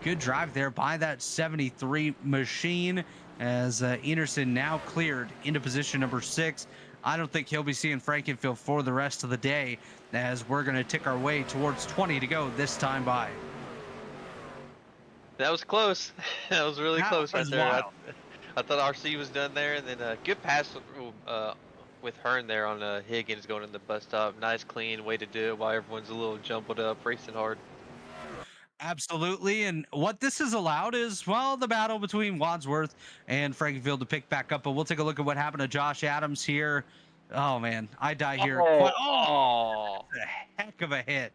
Speaker 1: Good drive there by that 73 machine as Enerson now cleared into position number 6. I don't think he'll be seeing Frankenfield for the rest of the day as we're going to tick our way towards 20 to go this time by.
Speaker 2: That was close. That was really close right there. I thought RC was done there, and then a good pass with Hearn there on Higgins going in the bus stop. Nice, clean way to do it while everyone's a little jumbled up, racing hard.
Speaker 1: Absolutely, and what this has allowed is, well, the battle between Wadsworth and Frankenfield to pick back up, but we'll take a look at what happened to Josh Adams here. Oh, man, I die here. Oh, a heck of a hit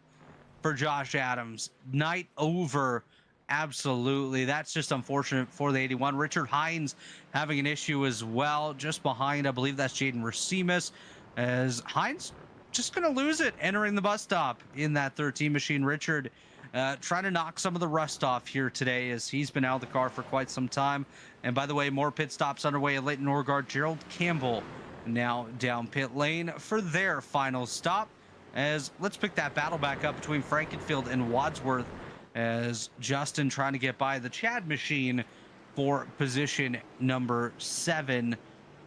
Speaker 1: for Josh Adams. Night over, absolutely. That's just unfortunate for the 81. Richard Hines having an issue as well, just behind, I believe that's Jesse Rasimas, as Hines just going to lose it entering the bus stop in that 13 machine. Richard trying to knock some of the rust off here today as he's been out of the car for quite some time. And by the way, more pit stops underway at Leighton Norgard. Gerald Campbell now down pit lane for their final stop. As let's pick that battle back up between Frankenfield and Wadsworth as Justin trying to get by the Chad machine for position number 7.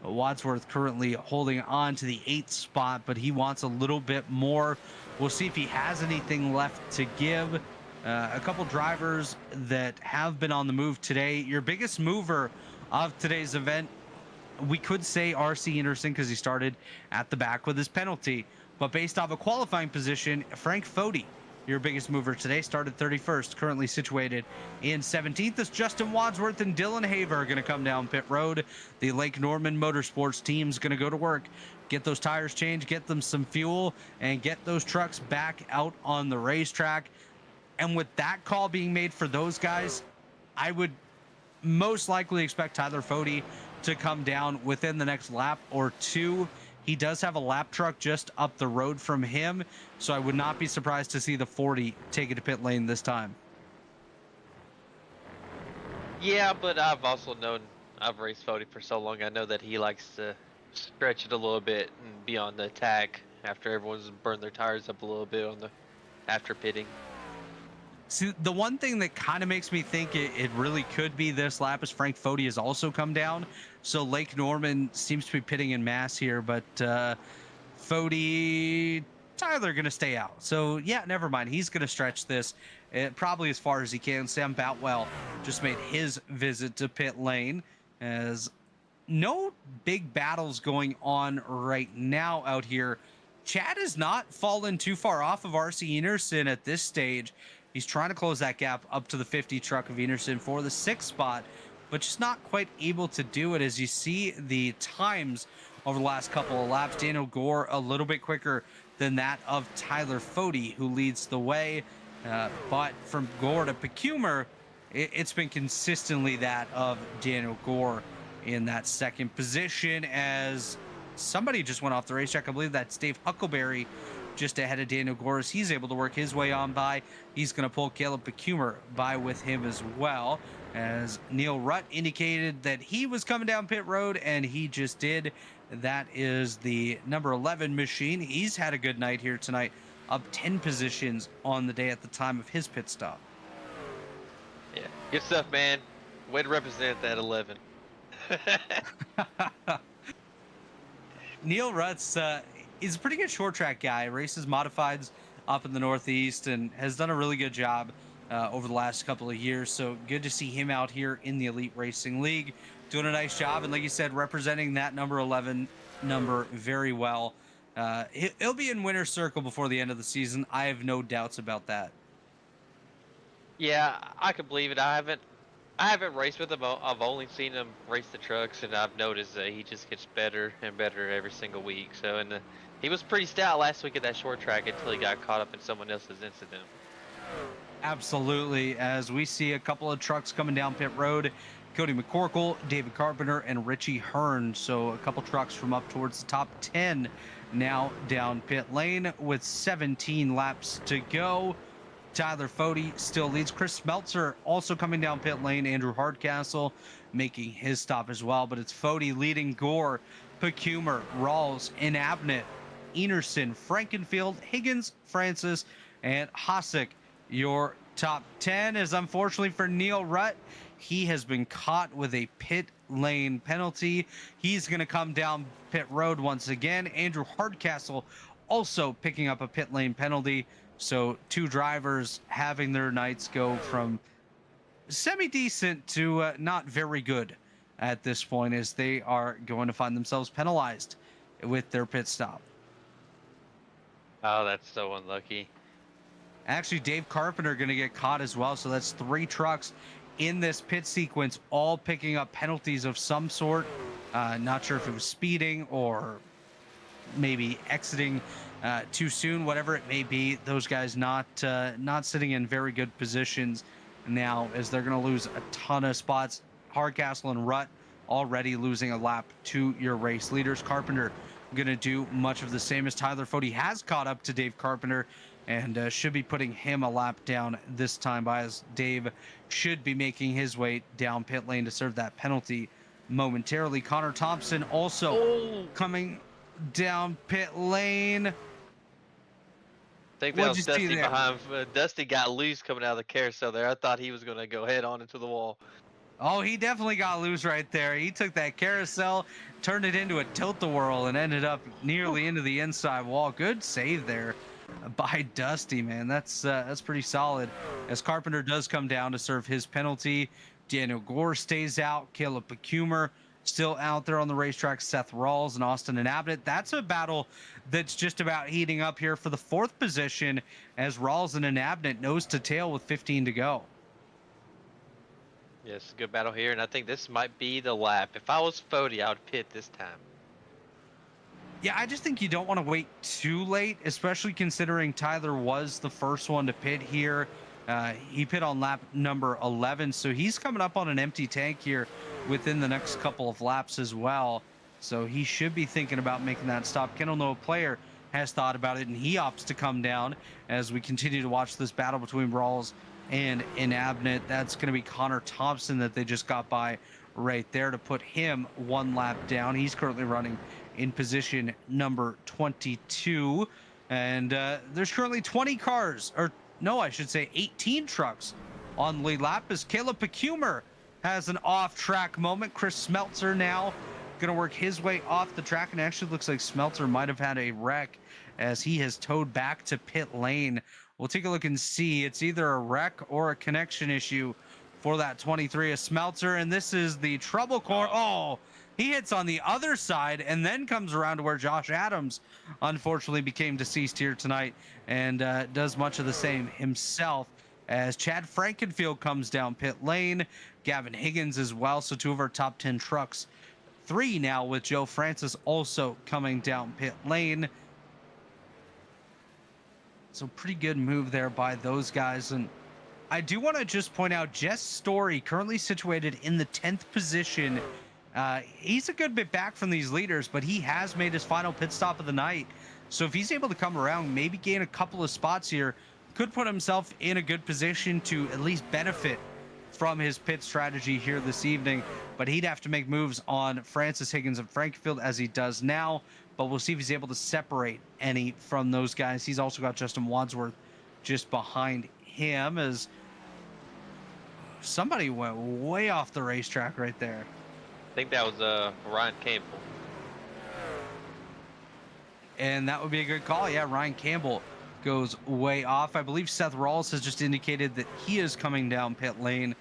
Speaker 1: Wadsworth currently holding on to the 8th spot, but he wants a little bit more. We'll see if he has anything left to give. A couple drivers that have been on the move today. Your biggest mover of today's event, we could say RC Anderson because he started at the back with his penalty. But based off a qualifying position, Frank Fody, your biggest mover today, started 31st, currently situated in 17th. As Justin Wadsworth and Dylan Haver are going to come down pit road. The Lake Norman Motorsports team's going to go to work, get those tires changed, get them some fuel, and get those trucks back out on the racetrack. And with that call being made for those guys, I would most likely expect Tyler Fody to come down within the next lap or two. He does have a lap truck just up the road from him, so I would not be surprised to see the 40 take it to pit lane this time.
Speaker 2: Yeah, but I've also known, I've raced Fody for so long, I know that he likes to stretch it a little bit and be on the attack after everyone's burned their tires up a little bit on the after pitting.
Speaker 1: See, the one thing that kind of makes me think it really could be this lap is Frank Fody has also come down. So Lake Norman seems to be pitting in mass here, but Fody, Tyler going to stay out. So yeah, never mind. He's going to stretch this probably as far as he can. Sam Boutwell just made his visit to pit lane, as no big battles going on right now out here. Chad has not fallen too far off of RC Enerson at this stage. He's trying to close that gap up to the 50 truck of Enerson for the 6th spot, but just not quite able to do it. As you see the times over the last couple of laps, Daniel Gore a little bit quicker than that of Tyler Fody, who leads the way. But from Gore to Pecumer, it's been consistently that of Daniel Gore in that second position, as somebody just went off the racetrack. I believe that's Dave Huckleberry, just ahead of Daniel Gore. He's able to work his way on by. He's going to pull Caleb Pecumer by with him as well, as Neil Rutt indicated that he was coming down pit road, and he just did. That is the number 11 machine. He's had a good night here tonight, up 10 positions on the day at the time of his pit stop.
Speaker 2: Yeah, good stuff, man. Way to represent that 11.
Speaker 1: Neil Rutt's is a pretty good short track guy, races modifieds up in the Northeast, and has done a really good job over the last couple of years. So good to see him out here in the Elite Racing League, doing a nice job. And like you said, representing that number 11 number very well. He'll be in winner's circle before the end of the season. I have no doubts about that.
Speaker 2: Yeah, I can believe it. I haven't raced with him. I've only seen him race the trucks, and I've noticed that he just gets better and better every single week. So, and he was pretty stout last week at that short track until he got caught up in someone else's incident.
Speaker 1: Absolutely, as we see a couple of trucks coming down pit road. Cody McCorkle, David Carpenter, and Richie Hearn. So a couple trucks from up towards the top 10 now down pit lane with 17 laps to go. Tyler Fody still leads. Chris Smeltzer also coming down pit lane. Andrew Hardcastle making his stop as well. But it's Fody leading Gore, Pecumer, Rawls, Inabnet, Enerson, Frankenfield, Higgins, Francis, and Hosick. Your top 10 is, unfortunately for Neil Rutt, he has been caught with a pit lane penalty. He's going to come down pit road once again. Andrew Hardcastle also picking up a pit lane penalty. So two drivers having their nights go from semi-decent to not very good at this point, as they are going to find themselves penalized with their pit stop.
Speaker 2: Oh, that's so unlucky.
Speaker 1: Actually, Dave Carpenter going to get caught as well. So that's 3 trucks in this pit sequence, all picking up penalties of some sort. Not sure if it was speeding or maybe exiting too soon, whatever it may be. Those guys not sitting in very good positions now, as they're going to lose a ton of spots. Hardcastle and Rutt already losing a lap to your race leaders. Carpenter going to do much of the same, as Tyler Fody has caught up to Dave Carpenter and should be putting him a lap down this time, by as Dave should be making his way down pit lane to serve that penalty momentarily. Connor Thompson also coming down pit lane.
Speaker 2: I think that was Dusty behind. Dusty got loose coming out of the carousel there. I thought he was going to go head on into the wall.
Speaker 1: Oh, he definitely got loose right there. He took that carousel, turned it into a tilt-a-whirl, and ended up nearly into the inside wall. Good save there by Dusty, man. That's pretty solid. As Carpenter does come down to serve his penalty, Daniel Gore stays out. Caleb Pacumer still out there on the racetrack. Seth Rawls and Austin and Abbott. That's a battle that's just about heating up here for the 4th position, as Rawls and Abbott nose to tail with 15 to go.
Speaker 2: Yes, good battle here, and I think this might be the lap. If I was Fody, I would pit this time.
Speaker 1: Yeah, I just think you don't want to wait too late, especially considering Tyler was the first one to pit here. He pit on lap number 11, so he's coming up on an empty tank here within the next couple of laps as well. So he should be thinking about making that stop. Kendall Noah player has thought about it, and he opts to come down as we continue to watch this battle between Rawls and Abnett. That's going to be Connor Thompson that they just got by right there to put him 1 lap down. He's currently running in position number 22, and there's currently 20 cars, or no, I should say 18 trucks on the lead lap, as Caleb Pacumer has an off-track moment. Chris Smeltzer now going to work his way off the track, and actually looks like Smeltzer might have had a wreck as he has towed back to pit lane. We'll take a look and see. It's either a wreck or a connection issue for that 23 of Smeltzer, and this is the trouble corner. Oh, he hits on the other side and then comes around to where Josh Adams unfortunately became deceased here tonight, and does much of the same himself, as Chad Frankenfield comes down pit lane. Gavin Higgins as well. So 2 of our top 10 trucks, 3 now with Joe Francis also coming down pit lane. So pretty good move there by those guys. And I do want to just point out Jess Story currently situated in the 10th position. He's a good bit back from these leaders, but he has made his final pit stop of the night. So if he's able to come around, maybe gain a couple of spots here, could put himself in a good position to at least benefit from his pit strategy here this evening. But he'd have to make moves on Francis, Higgins, and Frankfield as he does now. But we'll see if he's able to separate any from those guys. He's also got Justin Wadsworth just behind him, as somebody went way off the racetrack right there.
Speaker 2: I think that was Ryan Campbell.
Speaker 1: And that would be a good call. Yeah, Ryan Campbell goes way off. I believe Seth Rawls has just indicated that he is coming down pit lane.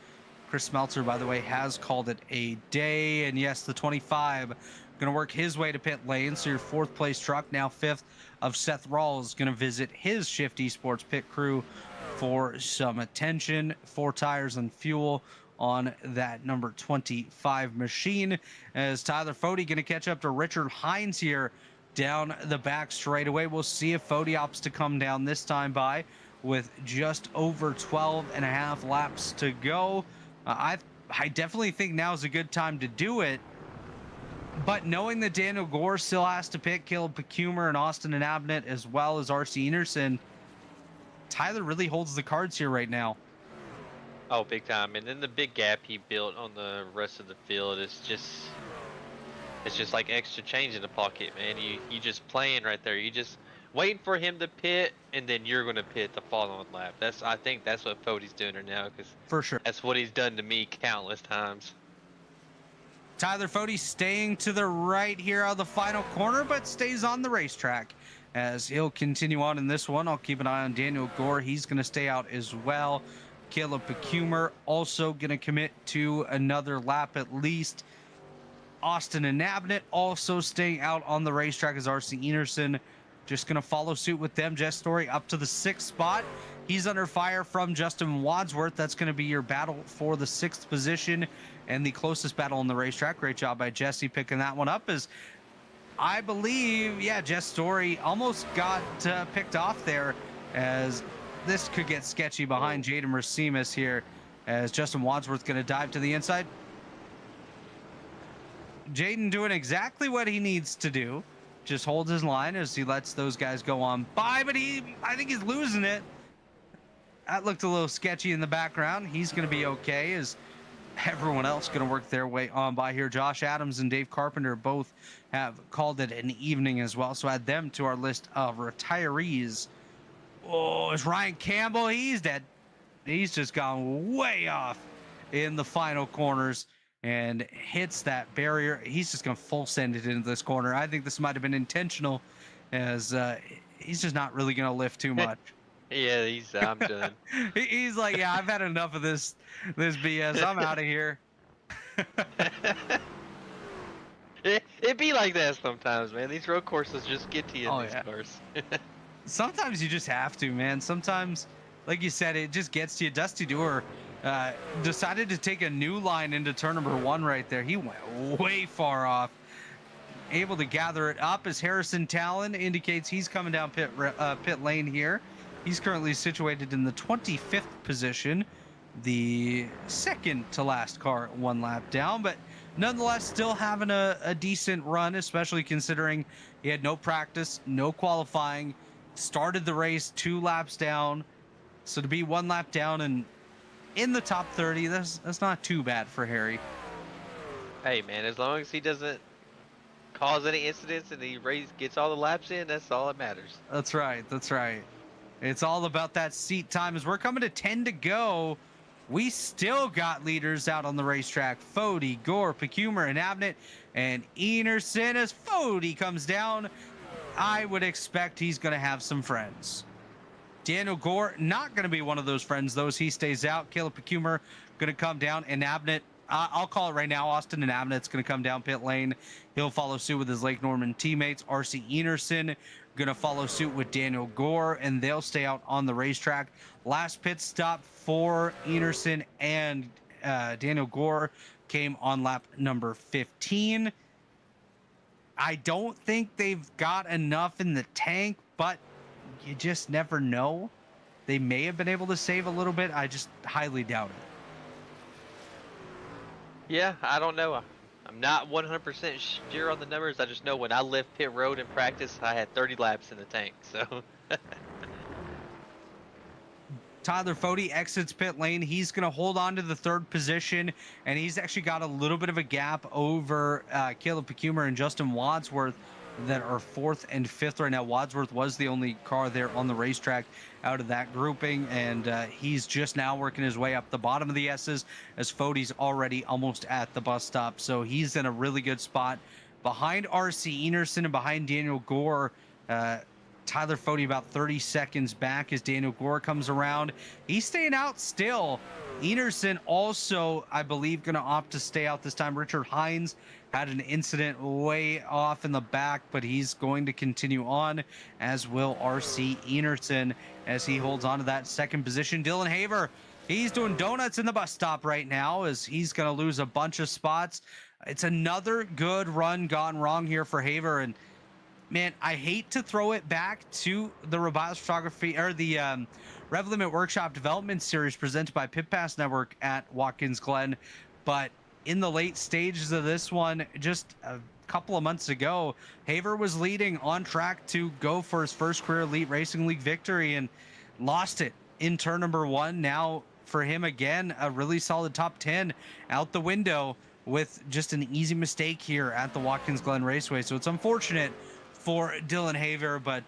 Speaker 1: Chris Smeltzer, by the way, has called it a day. And yes, the 25 going to work his way to pit lane. So your 4th place truck, now 5th of Seth Rawls, going to visit his Shift Esports pit crew for some attention. 4 tires and fuel on that number 25 machine, as Tyler Fody going to catch up to Richard Hines here down the back straightaway. We'll see if Fody opts to come down this time by with just over 12.5 laps to go. I definitely think now is a good time to do it, but knowing that Daniel Gore still has to pick Caleb Pacumer and Austin and Abnett, as well as RC Enerson, Tyler really holds the cards here right now.
Speaker 2: Oh, big time. And then the big gap he built on the rest of the field is just, it's just like extra change in the pocket, man. You just playing right there. You just waiting for him to pit, and then you're going to pit the following lap. I think that's what Fody's doing right now, because
Speaker 1: for sure,
Speaker 2: that's what he's done to me countless times.
Speaker 1: Tyler Fody staying to the right here out of the final corner, but stays on the racetrack as he'll continue on in this one. I'll keep an eye on Daniel Gore. He's going to stay out as well. Caleb Pacumer also going to commit to another lap at least. Austin and Abnett also staying out on the racetrack as RC Enerson just going to follow suit with them. Jess Story up to the 6th spot. He's under fire from Justin Wadsworth. That's going to be your battle for the 6th position and the closest battle on the racetrack. Great job by Jesse picking that one up, as I believe, yeah, Jess Story almost got picked off there, as this could get sketchy behind Jaden Rasimas here, as Justin Wadsworth going to dive to the inside. Jaden doing exactly what he needs to do. Just holds his line as he lets those guys go on by, but I think he's losing it. That looked a little sketchy in the background. He's going to be okay, as everyone else going to work their way on by here. Josh Adams and Dave Carpenter both have called it an evening as well, so add them to our list of retirees. Oh, it's Ryan Campbell. He's dead. He's just gone way off in the final corners and hits that barrier. He's just going to full send it into this corner. I think this might have been intentional, as he's just not really gonna lift too much.
Speaker 2: Yeah, I'm done.
Speaker 1: He's like, yeah, I've had enough of this BS. I'm out of here.
Speaker 2: It be like that sometimes, man. These road courses just get to you in these cars.
Speaker 1: Sometimes you just have to, man. Sometimes, like you said, it just gets to you. Dusty Doer decided to take a new line into turn number 1 right there. He went way far off. Able to gather it up as Harrison Talon indicates he's coming down pit lane here. He's currently situated in the 25th position, the second to last car 1 lap down, but nonetheless still having a decent run, especially considering he had no practice, no qualifying, started the race 2 laps down. So to be 1 lap down and in the top 30, that's not too bad for Harry.
Speaker 2: Hey, man, as long as he doesn't cause any incidents and he gets all the laps in, that's all that matters.
Speaker 1: That's right. That's right. It's all about that seat time. As we're coming to 10 to go, we still got leaders out on the racetrack. Fody, Gore, Pecumer, and Abnett, and Enerson. As Fody comes down, I would expect he's going to have some friends. Daniel Gore, not going to be one of those friends, though, as he stays out. Caleb Pecumer going to come down, and Abnett, I'll call it right now, Austin and Abnett's going to come down pit lane. He'll follow suit with his Lake Norman teammates. RC Enerson going to follow suit with Daniel Gore, and they'll stay out on the racetrack. Last pit stop for Enerson and Daniel Gore came on lap number 15. I don't think they've got enough in the tank, but you just never know. They may have been able to save a little bit. I just highly doubt it.
Speaker 2: Yeah, I don't know. I'm not 100% sure on the numbers. I just know when I left pit road in practice, I had 30 laps in the tank. So
Speaker 1: Tyler Fody exits pit lane. He's going to hold on to the 3rd position, and he's actually got a little bit of a gap over Caleb Pecumer and Justin Wadsworth that are 4th and 5th right now. Wadsworth was the only car there on the racetrack out of that grouping, and he's just now working his way up the bottom of the S's as Fody's already almost at the bus stop. So he's in a really good spot behind RC Enerson and behind Daniel Gore. Tyler Fody about 30 seconds back as Daniel Gore comes around. He's staying out still. Enerson also, I believe, going to opt to stay out this time. Richard Hines had an incident way off in the back, but he's going to continue on, as will RC Enerson as he holds on to that 2nd position. Dylan Haver, he's doing donuts in the bus stop right now as he's going to lose a bunch of spots. It's another good run gone wrong here for Haver, and man, I hate to throw it back to the Robiles Photography or the Rev Limit Workshop Development Series presented by Pit Pass Network at Watkins Glen, but in the late stages of this one, just a couple of months ago, Haver was leading on track to go for his first career Elite Racing League victory and lost it in turn number 1. Now for him again, a really solid top 10 out the window with just an easy mistake here at the Watkins Glen Raceway. So it's unfortunate for Dylan Haver, but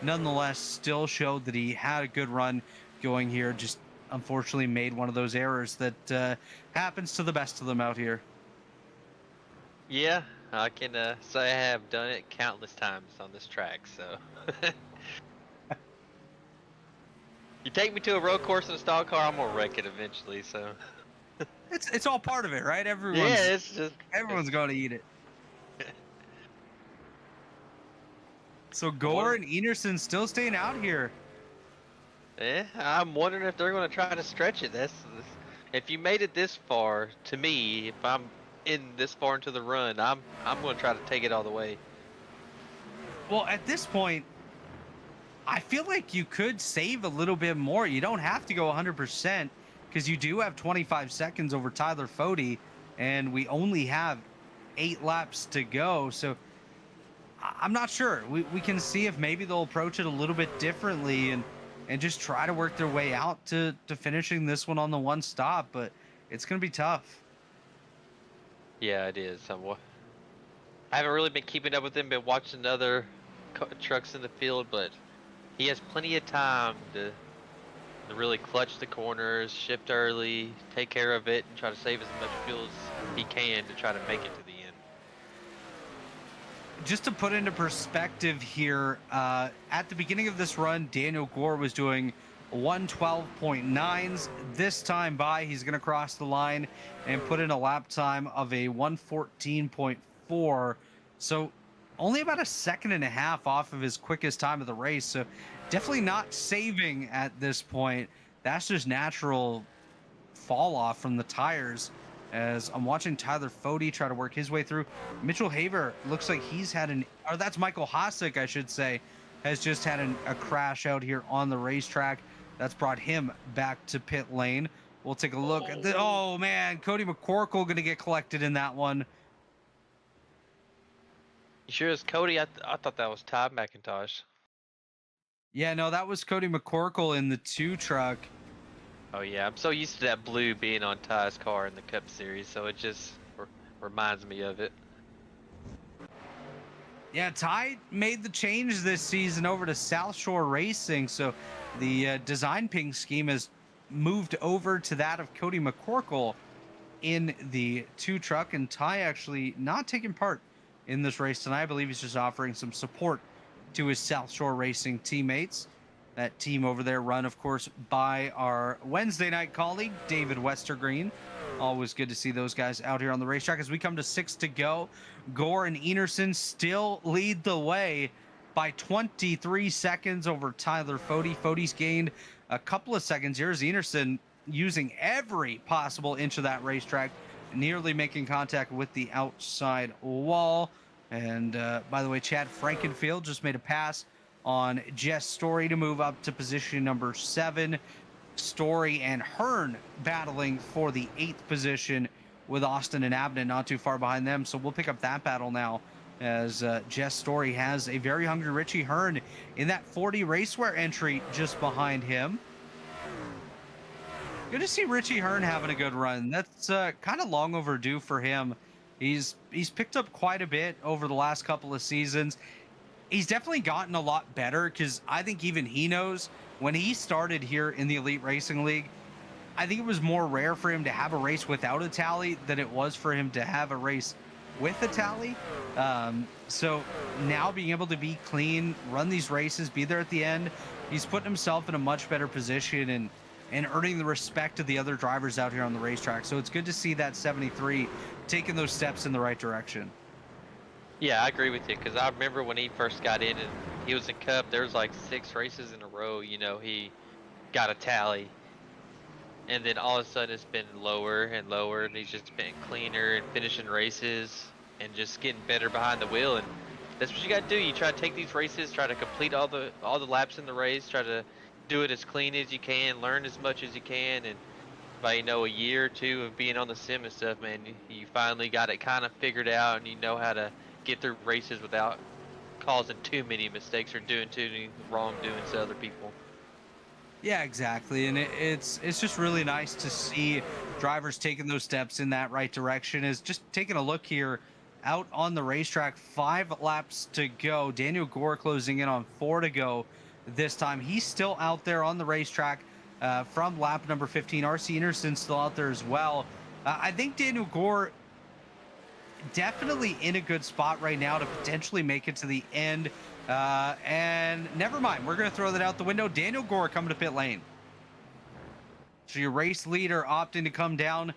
Speaker 1: nonetheless still showed that he had a good run going here. Just unfortunately made one of those errors that happens to the best of them out here.
Speaker 2: yeah, I can say I have done it countless times on this track. So you take me to a road course in a stall car, I'm gonna wreck it eventually. So
Speaker 1: It's all part of it, right? Everyone's going to eat it. So Gore and Enerson still staying out here.
Speaker 2: Yeah, I'm wondering if they're going to try to stretch it. If you made it this far, to me, if I'm in this far into the run, I'm going to try to take it all the way.
Speaker 1: Well, at this point, I feel like you could save a little bit more. You don't have to go 100% because you do have 25 seconds over Tyler Fody, and we only have 8 laps to go. So I'm not sure. We can see if maybe they'll approach it a little bit differently and just try to work their way out to finishing this one on the 1 stop, but it's going to be tough.
Speaker 2: Yeah, it is. I haven't really been keeping up with him, been watching other trucks in the field, but he has plenty of time to really clutch the corners, shift early, take care of it, and try to save as much fuel as he can to try to make it to the end.
Speaker 1: just to put into perspective here, at the beginning of this run, Daniel Gore was doing 112.9s. This time by, he's going to cross the line and put in a lap time of a 114.4. So only about a second and a half off of his quickest time of the race. So definitely not saving at this point. That's just natural fall off from the tires. As I'm watching Tyler Fode try to work his way through. Mitchell Haver looks like he's had or that's Michael Hossack, I should say, has just had a crash out here on the racetrack. That's brought him back to pit lane. We'll take a look at the, oh man, Cody McCorkle going to get collected in that one.
Speaker 2: You sure it's Cody? I thought that was Todd McIntosh.
Speaker 1: Yeah, no, that was Cody McCorkle in the 2 truck.
Speaker 2: Oh yeah, I'm so used to that blue being on Ty's car in the Cup Series, so it just reminds me of it.
Speaker 1: Yeah, Ty made the change this season over to South Shore Racing, so the design ping scheme has moved over to that of Cody McCorkle in the 2 truck, and Ty actually not taking part in this race tonight. I believe he's just offering some support to his South Shore Racing teammates. That team over there run, of course, by our Wednesday night colleague, David Westergreen. Always good to see those guys out here on the racetrack. As we come to 6 to go, Gore and Enerson still lead the way by 23 seconds over Tyler Fode. Fode's gained a couple of seconds here as Enerson using every possible inch of that racetrack, nearly making contact with the outside wall. And by the way, Chad Frankenfield just made a pass on Jess Story to move up to position number 7. Story and Hearn battling for the 8th position with Austin and Abnett not too far behind them. So we'll pick up that battle now as Jess Story has a very hungry Richie Hearn in that 40 racewear entry just behind him. Good to see Richie Hearn having a good run. That's kind of long overdue for him. He's picked up quite a bit over the last couple of seasons. He's definitely gotten a lot better, because I think even he knows when he started here in the Elite Racing League, I think it was more rare for him to have a race without a tally than it was for him to have a race with a tally. So now being able to be clean, run these races, be there at the end, he's putting himself in a much better position and earning the respect of the other drivers out here on the racetrack. So it's good to see that 73 taking those steps in the right direction.
Speaker 2: Yeah, I agree with you, because I remember when he first got in and he was in Cup, there was like 6 races in a row, you know, he got a tally. And then all of a sudden it's been lower and lower, and he's just been cleaner and finishing races and just getting better behind the wheel. And that's what you got to do. You try to take these races, try to complete all the laps in the race, try to do it as clean as you can, learn as much as you can, and by, you know, a year or 2 of being on the sim and stuff, man, you finally got it kind of figured out, and you know how to get through races without causing too many mistakes or doing too many wrongdoings to other people.
Speaker 1: Yeah, exactly. And it's just really nice to see drivers taking those steps in that right direction. Is just taking a look here out on the racetrack, 5 laps to go. Daniel Gore closing in on 4 to go this time. He's still out there on the racetrack from lap number 15. RC Enerson still out there as well. I think Daniel Gore definitely in a good spot right now to potentially make it to the end. And never mind, we're going to throw that out the window. Daniel Gore coming to pit lane. So your race leader opting to come down.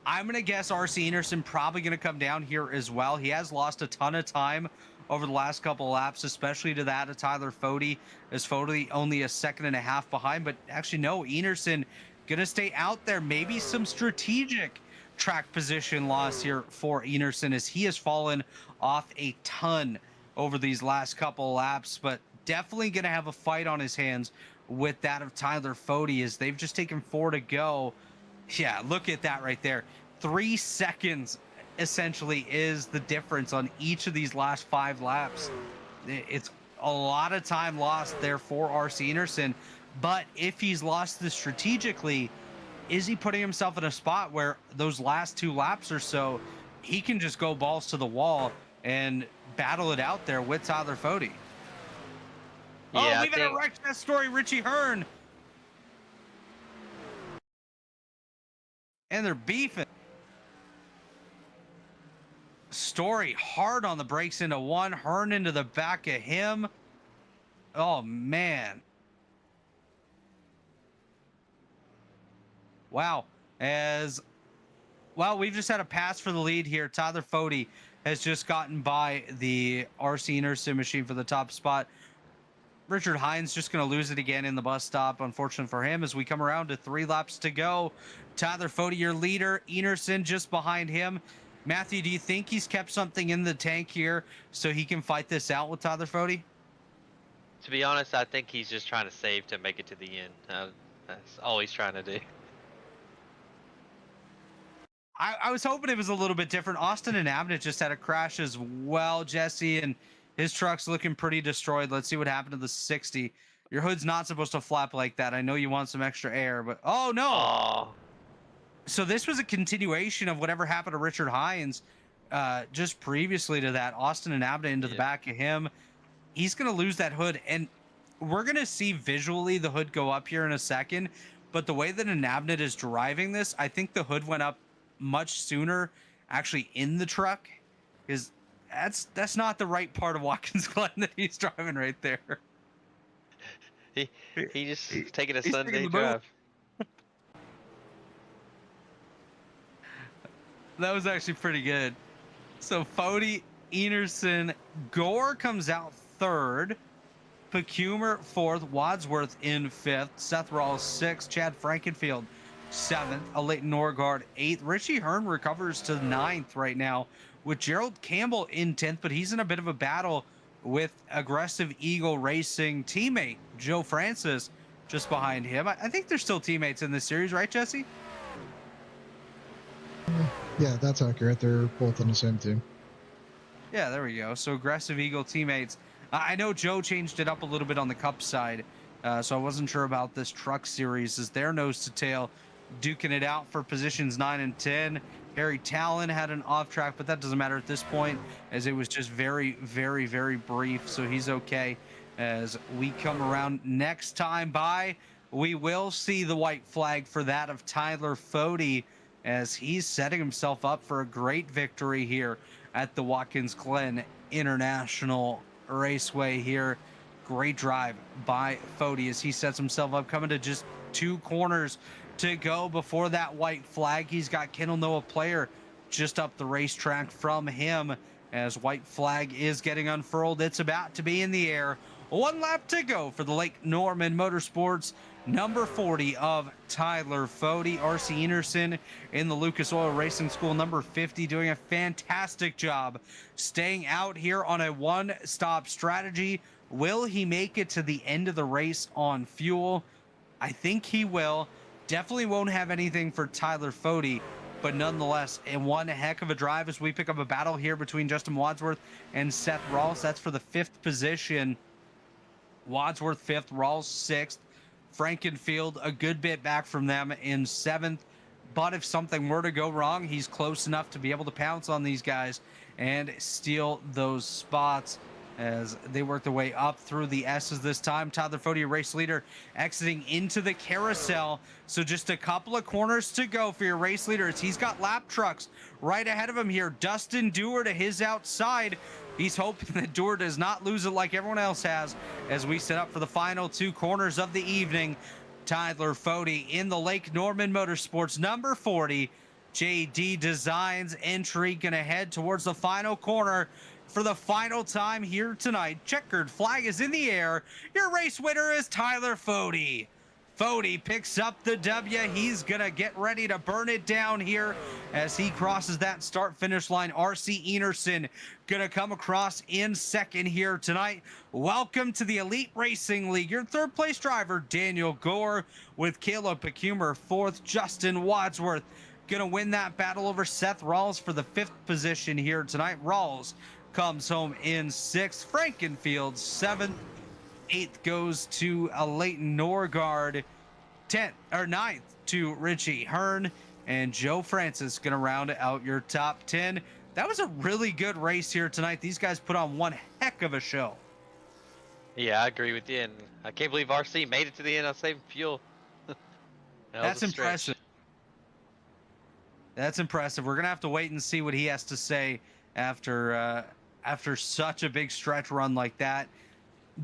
Speaker 1: I'm going to guess RC Enerson probably going to come down here as well. He has lost a ton of time over the last couple of laps, especially to that of Tyler Fode, as Fode only a second and a half behind. But actually, no, Enerson going to stay out there. Maybe some strategic track position loss here for Enerson, as he has fallen off a ton over these last couple laps, but definitely going to have a fight on his hands with that of Tyler Fode, as they've just taken 4 to go. Yeah, look at that right there. 3 seconds essentially is the difference on each of these last 5 laps. It's a lot of time lost there for RC Enerson, but if he's lost this strategically, is he putting himself in a spot where those last 2 laps or so, he can just go balls to the wall and battle it out there with Tyler Fode?
Speaker 2: Yeah,
Speaker 1: oh, we've had a wreck that story, Richie Hearn. And they're beefing. Story hard on the brakes into one. Hearn into the back of him. Oh, man. Wow. Well, we've just had a pass for the lead here. Tyler Fody has just gotten by the RC Anderson machine for the top spot. Richard Hines just going to lose it again in the bus stop. Unfortunate for him as we come around to 3 laps to go. Tyler Fody, your leader. Enerson just behind him. Matthew, do you think he's kept something in the tank here so he can fight this out with Tyler Fody?
Speaker 2: To be honest, I think he's just trying to save to make it to the end. That's all he's trying to do.
Speaker 1: I was hoping it was a little bit different. Austin and Abnett just had a crash as well, Jesse, and his truck's looking pretty destroyed. Let's see what happened to the 60. Your hood's not supposed to flap like that. I know you want some extra air, but oh no.
Speaker 2: Oh.
Speaker 1: So this was a continuation of whatever happened to Richard Hines just previously to that. Austin and Abnett into the back of him. He's going to lose that hood, and we're going to see visually the hood go up here in a second, but the way that an Abnett is driving this, I think the hood went up much sooner actually in the truck, because that's not the right part of Watkins Glen that he's driving right there.
Speaker 2: He just taking a Sunday drive.
Speaker 1: That was actually pretty good. So Fody, Enerson, Gore comes out 3rd, Pecumer 4th, Wadsworth in 5th, Seth Rawls 6th, Chad Frankenfield 7th, Leighton Norgard 8th. Richie Hearn recovers to 9th right now with Gerald Campbell in 10th, but he's in a bit of a battle with Aggressive Eagle Racing teammate Joe Francis just behind him. I think they're still teammates in this series, right, Jesse?
Speaker 3: Yeah, that's accurate. They're both on the same team.
Speaker 1: Yeah, there we go. So Aggressive Eagle teammates. I know Joe changed it up a little bit on the Cup side, so I wasn't sure about this Truck Series as their nose to tail duking it out for positions 9 and 10. Harry Talon had an off track, but that doesn't matter at this point as it was just very, very, very brief. So he's okay. As we come around next time by, we will see the white flag for that of Tyler Fody as he's setting himself up for a great victory here at the Watkins Glen International Raceway here. Great drive by Fody as he sets himself up, coming to just 2 corners to go before that white flag. He's got Kendall Noah Player just up the racetrack from him as white flag is getting unfurled. It's about to be in the air. 1 lap to go for the Lake Norman Motorsports number 40 of Tyler Fody. RC Enerson in the Lucas Oil Racing School number 50 doing a fantastic job staying out here on a 1-stop strategy. Will he make it to the end of the race on fuel? I think he will. Definitely won't have anything for Tyler Fody, but nonetheless, in one heck of a drive as we pick up a battle here between Justin Wadsworth and Seth Rawls. That's for the 5th position. Wadsworth 5th, Rawls 6th. Frankenfield a good bit back from them in 7th. But if something were to go wrong, he's close enough to be able to pounce on these guys and steal those spots as they work their way up through the S's this time. Tyler Fody, race leader, exiting into the carousel. So just a couple of corners to go for your race leader as he's got lap trucks right ahead of him here. Dustin Dewar to his outside. He's hoping that Dewar does not lose it like everyone else has as we set up for the final 2 corners of the evening. Tyler Fody in the Lake Norman Motorsports number 40. JD Designs entry going to head towards the final corner for the final time here tonight. Checkered flag is in the air. Your race winner is Tyler Fody. Fody picks up the W. He's going to get ready to burn it down here as he crosses that start-finish line. RC Enerson going to come across in 2nd here tonight. Welcome to the Elite Racing League. Your 3rd place driver, Daniel Gore, with Caleb Pecumer 4th. Justin Wadsworth going to win that battle over Seth Rawls for the 5th position here tonight. Rawls comes home in 6th. Frankenfield 7th. 8th goes to Leighton Norgard. 10th or 9th to Richie Hearn, and Joe Francis gonna round out your top 10. That was a really good race here tonight. These guys put on one heck of a show.
Speaker 2: Yeah, I agree with you, and I can't believe RC made it to the end on saving fuel.
Speaker 1: That's impressive. That's impressive. We're gonna have to wait and see what he has to say after after such a big stretch run like that.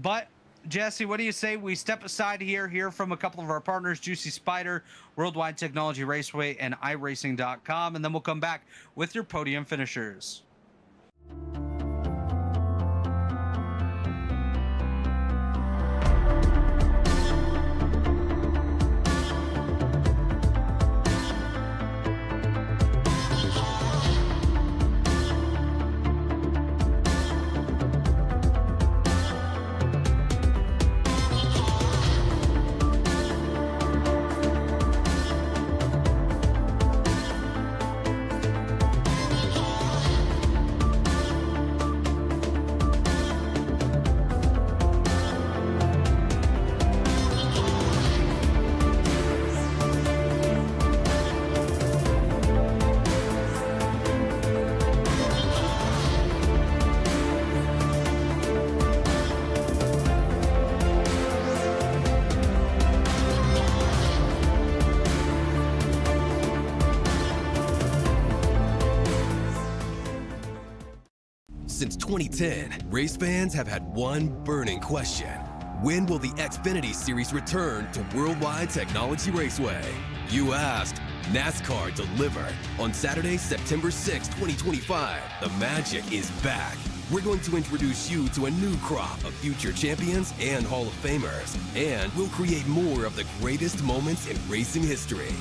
Speaker 1: But Jesse, what do you say we step aside here, hear from a couple of our partners, Juicy Spider, Worldwide Technology Raceway, and iRacing.com, and then we'll come back with your podium finishers.
Speaker 5: Since 2010, race fans have had one burning question. When will the Xfinity Series return to Worldwide Technology Raceway? You asked, NASCAR delivered. On Saturday, September 6, 2025, the magic is back. We're going to introduce you to a new crop of future champions and Hall of Famers, and we'll create more of the greatest moments in racing history.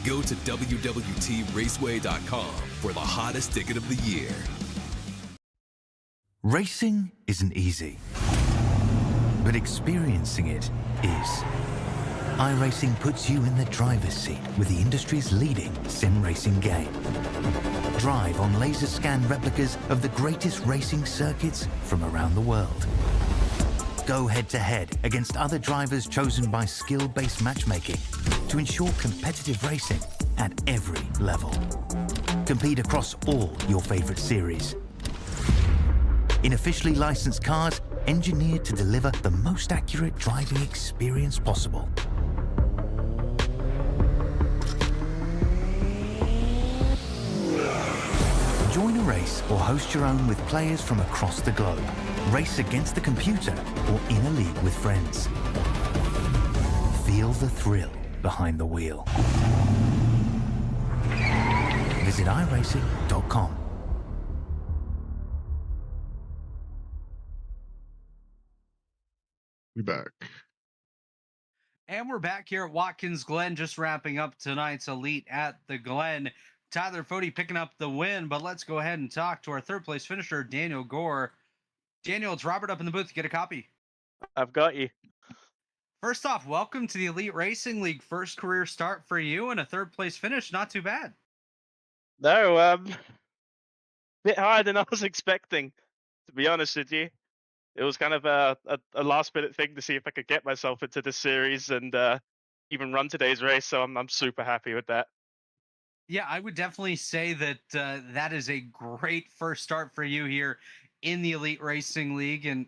Speaker 5: Go to www.raceway.com for the hottest ticket of the year.
Speaker 6: Racing isn't easy, but experiencing it is. iRacing puts you in the driver's seat with the industry's leading sim racing game. Drive on laser scan replicas of the greatest racing circuits from around the world. Go head-to-head against other drivers chosen by skill-based matchmaking to ensure competitive racing at every level. Compete across all your favorite series. In officially licensed cars, engineered to deliver the most accurate driving experience possible. Join a race or host your own with players from across the globe. Race against the computer or in a league with friends. Feel the thrill behind the wheel. Visit iRacing.com.
Speaker 3: We're back.
Speaker 1: And we're back here at Watkins Glen, just wrapping up tonight's Elite at the Glen. Tyler Fody picking up the win, but let's go ahead and talk to our third place finisher, Daniel Gore. Daniel, it's Robert up in the booth. Get a copy.
Speaker 7: I've got you.
Speaker 1: First off, welcome to the Elite Racing League. First career start for you and a third place finish. Not too bad.
Speaker 7: No, bit higher than I was expecting, to be honest with you. It was kind of a last minute thing to see if I could get myself into the series and even run today's race. So I'm super happy with that.
Speaker 1: Yeah, I would definitely say that that is a great first start for you here in the Elite Racing League. And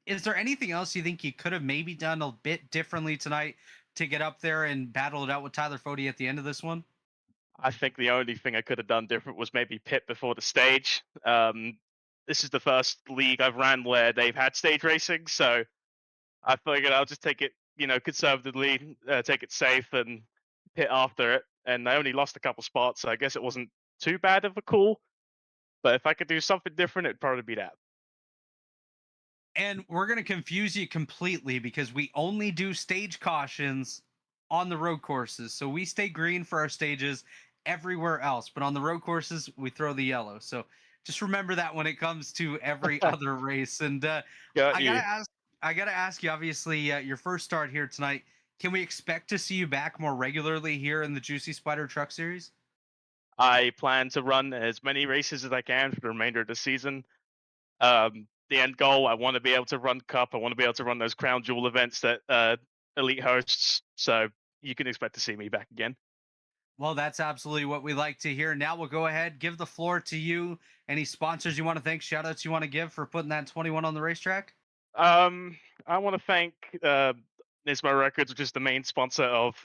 Speaker 1: is there anything else you think you could have maybe done a bit differently tonight to get up there and battle it out with Tyler Fody at the end of this one?
Speaker 7: I think the only thing I could have done different was maybe pit before the stage. This is the first league I've ran where they've had stage racing, so I figured I'll just take it, conservatively, take it safe and pit after it. And I only lost a couple spots, so I guess it wasn't too bad of a call. But if I could do something different, it'd probably be that.
Speaker 1: And we're going to confuse you completely because we only do stage cautions on the road courses. So we stay green for our stages everywhere else, but on the road courses, we throw the yellow. So just remember that when it comes to every other race. And I gotta ask you, obviously, your first start here tonight. Can we expect to see you back more regularly here in the Juicy Spider Truck Series?
Speaker 7: I plan to run as many races as I can for the remainder of the season. The end goal, I want to be able to run Cup. I want to be able to run those Crown Jewel events that Elite hosts. So you can expect to see me back again.
Speaker 1: Well, that's absolutely what we like to hear. Now we'll go ahead, give the floor to you. Any sponsors you want to thank, shout outs you want to give for putting that 21 on the racetrack?
Speaker 7: I want to thank Nismo Records, which is the main sponsor of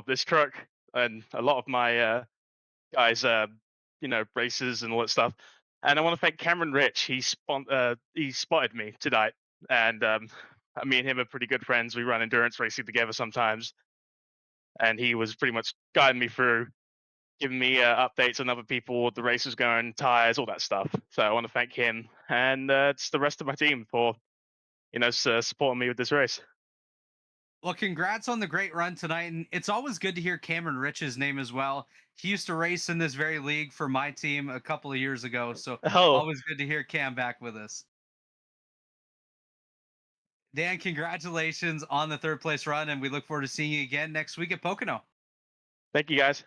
Speaker 7: this truck, and a lot of my guys, races and all that stuff. And I want to thank Cameron Rich. He spotted me tonight, and me and him are pretty good friends. We run endurance racing together sometimes, and he was pretty much guiding me through, giving me updates on other people, the races going, tires, all that stuff. So I want to thank him, and it's the rest of my team for supporting me with this race.
Speaker 1: Well, congrats on the great run tonight. And it's always good to hear Cameron Rich's name as well. He used to race in this very league for my team a couple of years ago. So
Speaker 7: Oh,
Speaker 1: always good to hear Cam back with us. Dan, congratulations on the third place run. And we look forward to seeing you again next week at Pocono.
Speaker 7: thank you guys.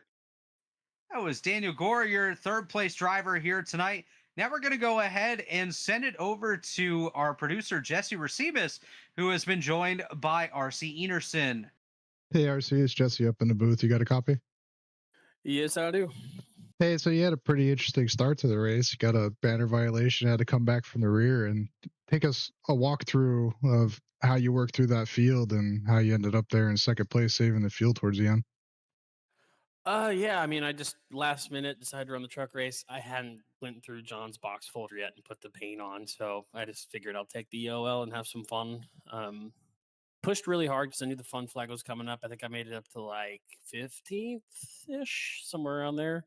Speaker 1: That was Daniel Gore, your third place driver here tonight. Now we're going to go ahead and send it over to our producer, Jesse Rasimas, who has been joined by RC Enerson.
Speaker 3: Hey, RC, it's Jesse up in the booth. You got a copy?
Speaker 8: Yes, I do.
Speaker 3: Hey, so you had a pretty interesting start to the race. You got a banner violation, had to come back from the rear, and take us a walkthrough of how you worked through that field and how you ended up there in second place, saving the field towards the end.
Speaker 8: Yeah, I mean, I just last minute decided to run the truck race. I hadn't went through John's box folder yet and put the paint on, so I just figured I'll take the EOL and have some fun. Pushed really hard because I knew the fun flag was coming up. I think I made it up to like 15th-ish, somewhere around there.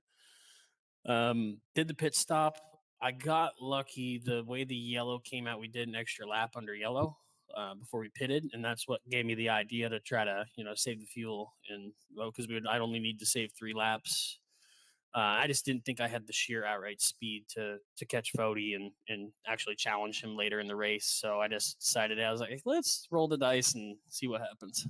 Speaker 8: Did the pit stop. I got lucky. The way the yellow came out, we did an extra lap under yellow before we pitted, and that's what gave me the idea to try to save the fuel. And because I'd only need to save 3 laps. I just didn't think I had the sheer outright speed to catch Fody and actually challenge him later in the race. So I just decided, I was like, let's roll the dice and see what happens.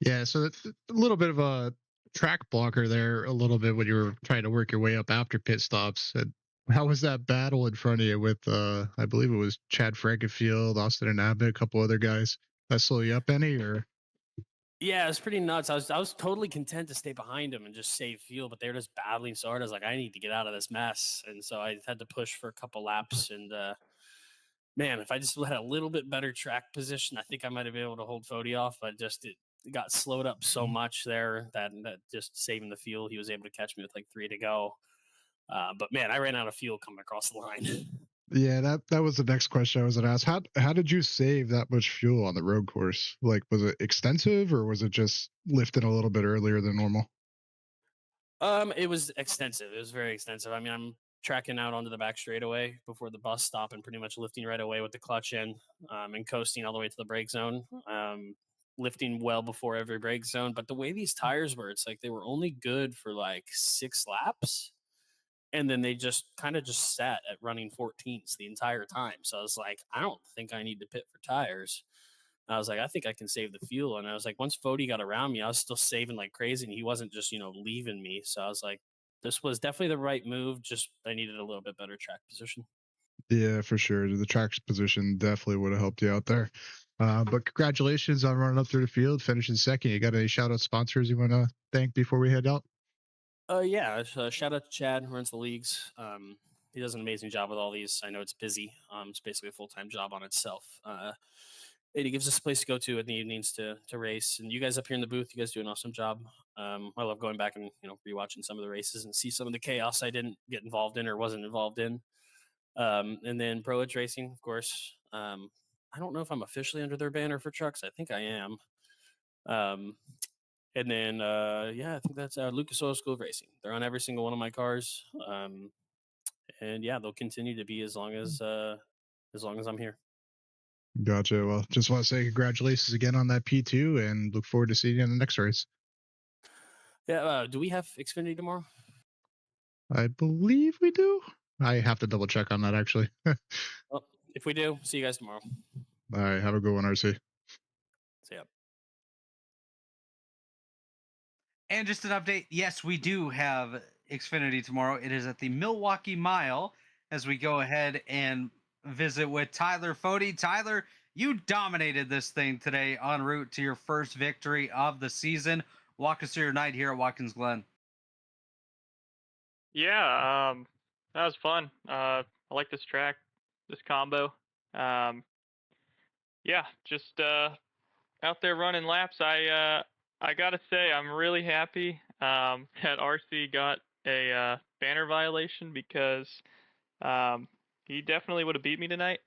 Speaker 3: Yeah, so it's a little bit of a track blocker there, a little bit when you were trying to work your way up after pit stops. And how was that battle in front of you with, I believe it was Chad Frankenfield, Austin and Abbott, a couple other guys? That slow you up any, or?
Speaker 8: Yeah, it was pretty nuts. I was totally content to stay behind him and just save fuel, but they were just battling so hard. I was like, I need to get out of this mess, and so I had to push for a couple laps. And man, if I just had a little bit better track position, I think I might have been able to hold Fody off. But just it got slowed up so much there that just saving the fuel, he was able to catch me with like 3 to go. But man, I ran out of fuel coming across the line.
Speaker 3: Yeah, that was the next question I was gonna ask. How did you save that much fuel on the road course? Like, was it extensive or was it just lifted a little bit earlier than normal?
Speaker 8: It was extensive. It was very extensive. I mean, I'm tracking out onto the back straightaway before the bus stop and pretty much lifting right away with the clutch in, and coasting all the way to the brake zone. Lifting well before every brake zone. But the way these tires were, it's like they were only good for like 6 laps. And then they just kind of just sat at running 14s the entire time. So I was like, I don't think I need to pit for tires. I was like, I think I can save the fuel. And I was like, once Fody got around me, I was still saving like crazy, and he wasn't just, leaving me. So I was like, this was definitely the right move. Just I needed a little bit better track position.
Speaker 3: Yeah, for sure. The track position definitely would have helped you out there. But congratulations on running up through the field, finishing second. You got any shout out sponsors you want to thank before we head out?
Speaker 8: Yeah. Shout out to Chad, who runs the leagues. He does an amazing job with all these. I know it's busy. It's basically a full-time job on itself. And he gives us a place to go to in the evenings to race. And you guys up here in the booth, you guys do an awesome job. I love going back and rewatching some of the races and see some of the chaos I didn't get involved in or wasn't involved in. And then Pro Edge Racing, of course. I don't know if I'm officially under their banner for trucks. I think I am. And then, I think that's Lucas Oil School of Racing. They're on every single one of my cars. And yeah, they'll continue to be as long as I'm here.
Speaker 3: Gotcha. Well, just want to say congratulations again on that P2 and look forward to seeing you in the next race.
Speaker 8: Yeah. Do we have Xfinity tomorrow?
Speaker 3: I believe we do. I have to double check on that, actually.
Speaker 8: Well, if we do, see you guys tomorrow.
Speaker 3: All right. Have a good one, RC.
Speaker 8: See ya.
Speaker 1: And just an update, yes, we do have Xfinity tomorrow. It is at the Milwaukee Mile as we go ahead and visit with Tyler Fody. Tyler, you dominated this thing today en route to your first victory of the season. Walk us through your night here at Watkins Glen.
Speaker 9: Yeah, that was fun. I like this track, this combo. Yeah, just out there running laps. I gotta say, I'm really happy that RC got a banner violation, because He definitely would have beat me tonight,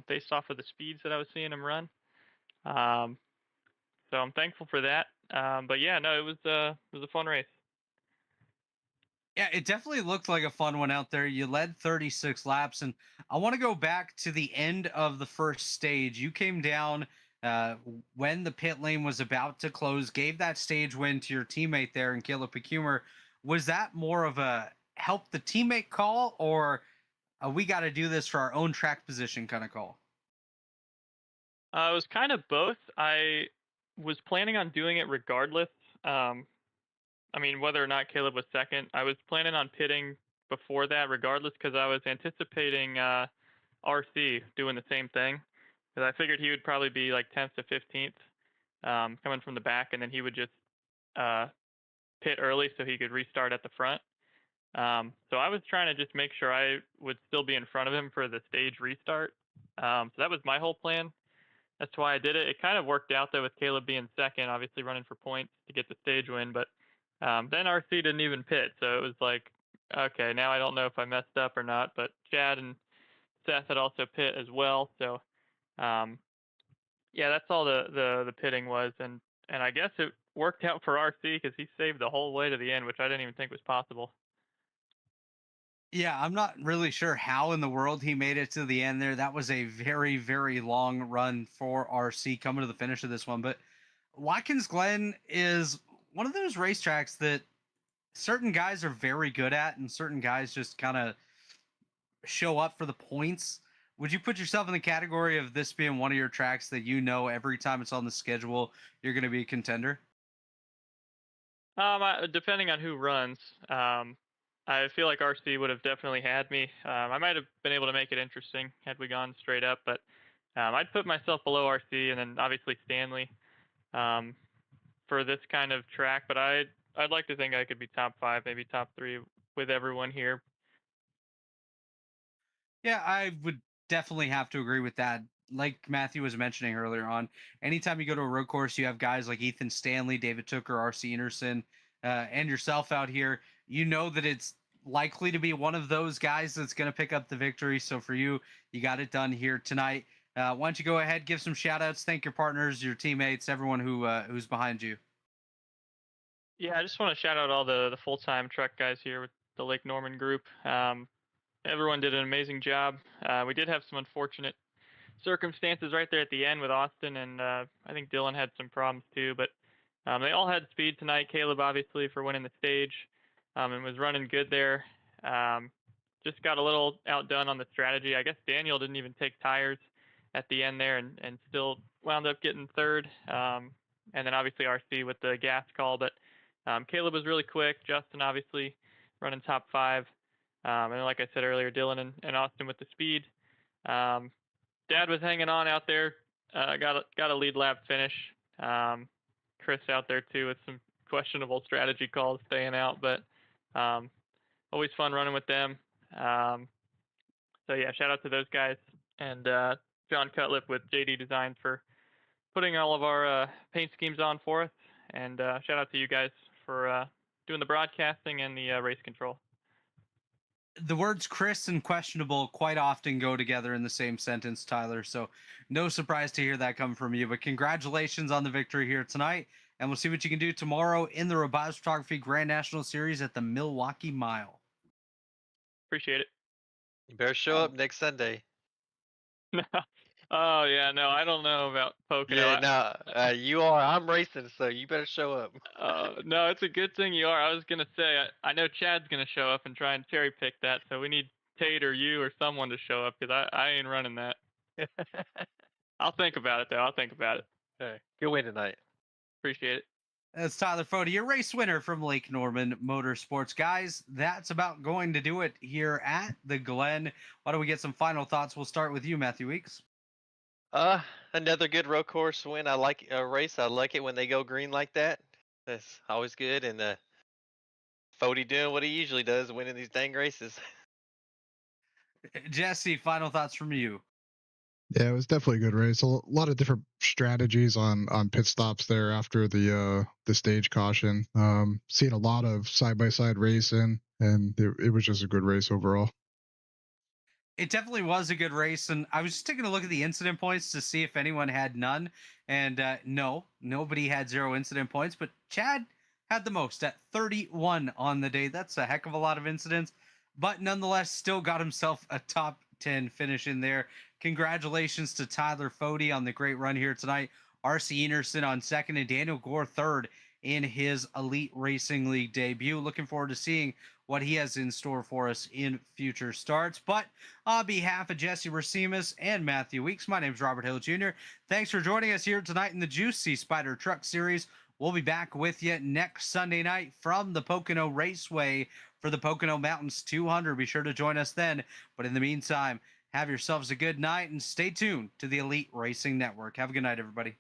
Speaker 9: based off of the speeds that I was seeing him run. So I'm thankful for that. But yeah, no, it was a fun race.
Speaker 1: Yeah, it definitely looked like a fun one out there. You led 36 laps, and I want to go back to the end of the first stage. You came down when the pit lane was about to close, gave that stage win to your teammate there, and Caleb Pecumer. Was that more of a help the teammate call, or we got to do this for our own track position kind of call?
Speaker 9: It was kind of both. I was planning on doing it regardless. I mean, whether or not Caleb was second, I was planning on pitting before that regardless because I was anticipating RC doing the same thing. Because I figured he would probably be like 10th to 15th coming from the back, and then he would just pit early so he could restart at the front. So I was trying to just make sure I would still be in front of him for the stage restart. So that was my whole plan. That's why I did it. It kind of worked out though with Caleb being second, obviously running for points to get the stage win, but then RC didn't even pit, so it was like, okay, now I don't know if I messed up or not. But Chad and Seth had also pit as well, so yeah, that's all the pitting was, and I guess it worked out for RC because he saved the whole way to the end, which I didn't even think was possible.
Speaker 1: Yeah, I'm not really sure how in the world he made it to the end there. That was a very, very long run for RC coming to the finish of this one. But Watkins Glen is one of those racetracks that certain guys are very good at and certain guys just kind of show up for the points. Would you put yourself in the category of this being one of your tracks that you know every time it's on the schedule, you're going to be a contender?
Speaker 9: Depending on who runs, I feel like RC would have definitely had me. I might have been able to make it interesting had we gone straight up, but I'd put myself below RC and then obviously Stanley for this kind of track. But I'd like to think I could be top 5, maybe top 3 with everyone here.
Speaker 1: Yeah, I would definitely have to agree with that. Like Matthew was mentioning earlier on, anytime you go to a road course, you have guys like Ethan Stanley, David Tooker, RC Anderson, and yourself out here. You know that it's likely to be one of those guys that's going to pick up the victory. So for you, you got it done here tonight. Why don't you go ahead, give some shout outs, thank your partners, your teammates, everyone who's behind you.
Speaker 9: Yeah, I just want to shout out all the full-time truck guys here with the Lake Norman group. Everyone did an amazing job. We did have some unfortunate circumstances right there at the end with Austin, and I think Dylan had some problems too, but they all had speed tonight. Caleb obviously for winning the stage and was running good there. Just got a little outdone on the strategy. I guess Daniel didn't even take tires at the end there and still wound up getting third. And then obviously RC with the gas call, but Caleb was really quick. Justin obviously running top 5. And like I said earlier, Dylan and Austin with the speed. Dad was hanging on out there. Got a lead lap finish. Chris out there too with some questionable strategy calls, staying out, but always fun running with them. So yeah, shout out to those guys and John Cutlip with JD Designs for putting all of our paint schemes on for us. And shout out to you guys for doing the broadcasting and the race control.
Speaker 1: The words Chris and questionable quite often go together in the same sentence, Tyler. So no surprise to hear that come from you. But congratulations on the victory here tonight. And we'll see what you can do tomorrow in the Robotics Photography Grand National Series at the Milwaukee Mile.
Speaker 9: Appreciate it.
Speaker 2: You better show up next Sunday.
Speaker 9: Oh yeah, no, I don't know about Pocono.
Speaker 2: Yeah, no, you are. I'm racing, so you better show up.
Speaker 9: No, it's a good thing you are. I was gonna say, I know Chad's gonna show up and try and cherry pick that, so we need Tate or you or someone to show up because I ain't running that. I'll think about it though. I'll think about it.
Speaker 2: Okay. Good win tonight.
Speaker 9: Appreciate it.
Speaker 1: That's Tyler Fody, your race winner from Lake Norman Motorsports. Guys, that's about going to do it here at the Glen. Why don't we get some final thoughts? We'll start with you, Matthew Weeks.
Speaker 2: Another good road course win. I like a race. I like it when they go green like that. That's always good. And Fody doing what he usually does, winning these dang races.
Speaker 1: Jesse, final thoughts from you.
Speaker 3: Yeah, it was definitely a good race. A lot of different strategies on pit stops there after the stage caution. Seeing a lot of side by side racing, and it was just a good race overall.
Speaker 1: It definitely was a good race, and I was just taking a look at the incident points to see if anyone had none, and no, nobody had 0 incident points, but Chad had the most at 31 on the day. That's a heck of a lot of incidents, but nonetheless, still got himself a top 10 finish in there. Congratulations to Tyler Fody on the great run here tonight. RC Enerson on second, and Daniel Gore third in his Elite Racing League debut. Looking forward to seeing what he has in store for us in future starts. But on behalf of Jesse Rasimas and Matthew Weeks, my name is Robert Hill Jr. Thanks for joining us here tonight in the Juicy Spider Truck Series. We'll be back with you next Sunday night from the Pocono Raceway for the Pocono Mountains 200. Be sure to join us then. But in the meantime, have yourselves a good night and stay tuned to the Elite Racing Network. Have a good night, everybody.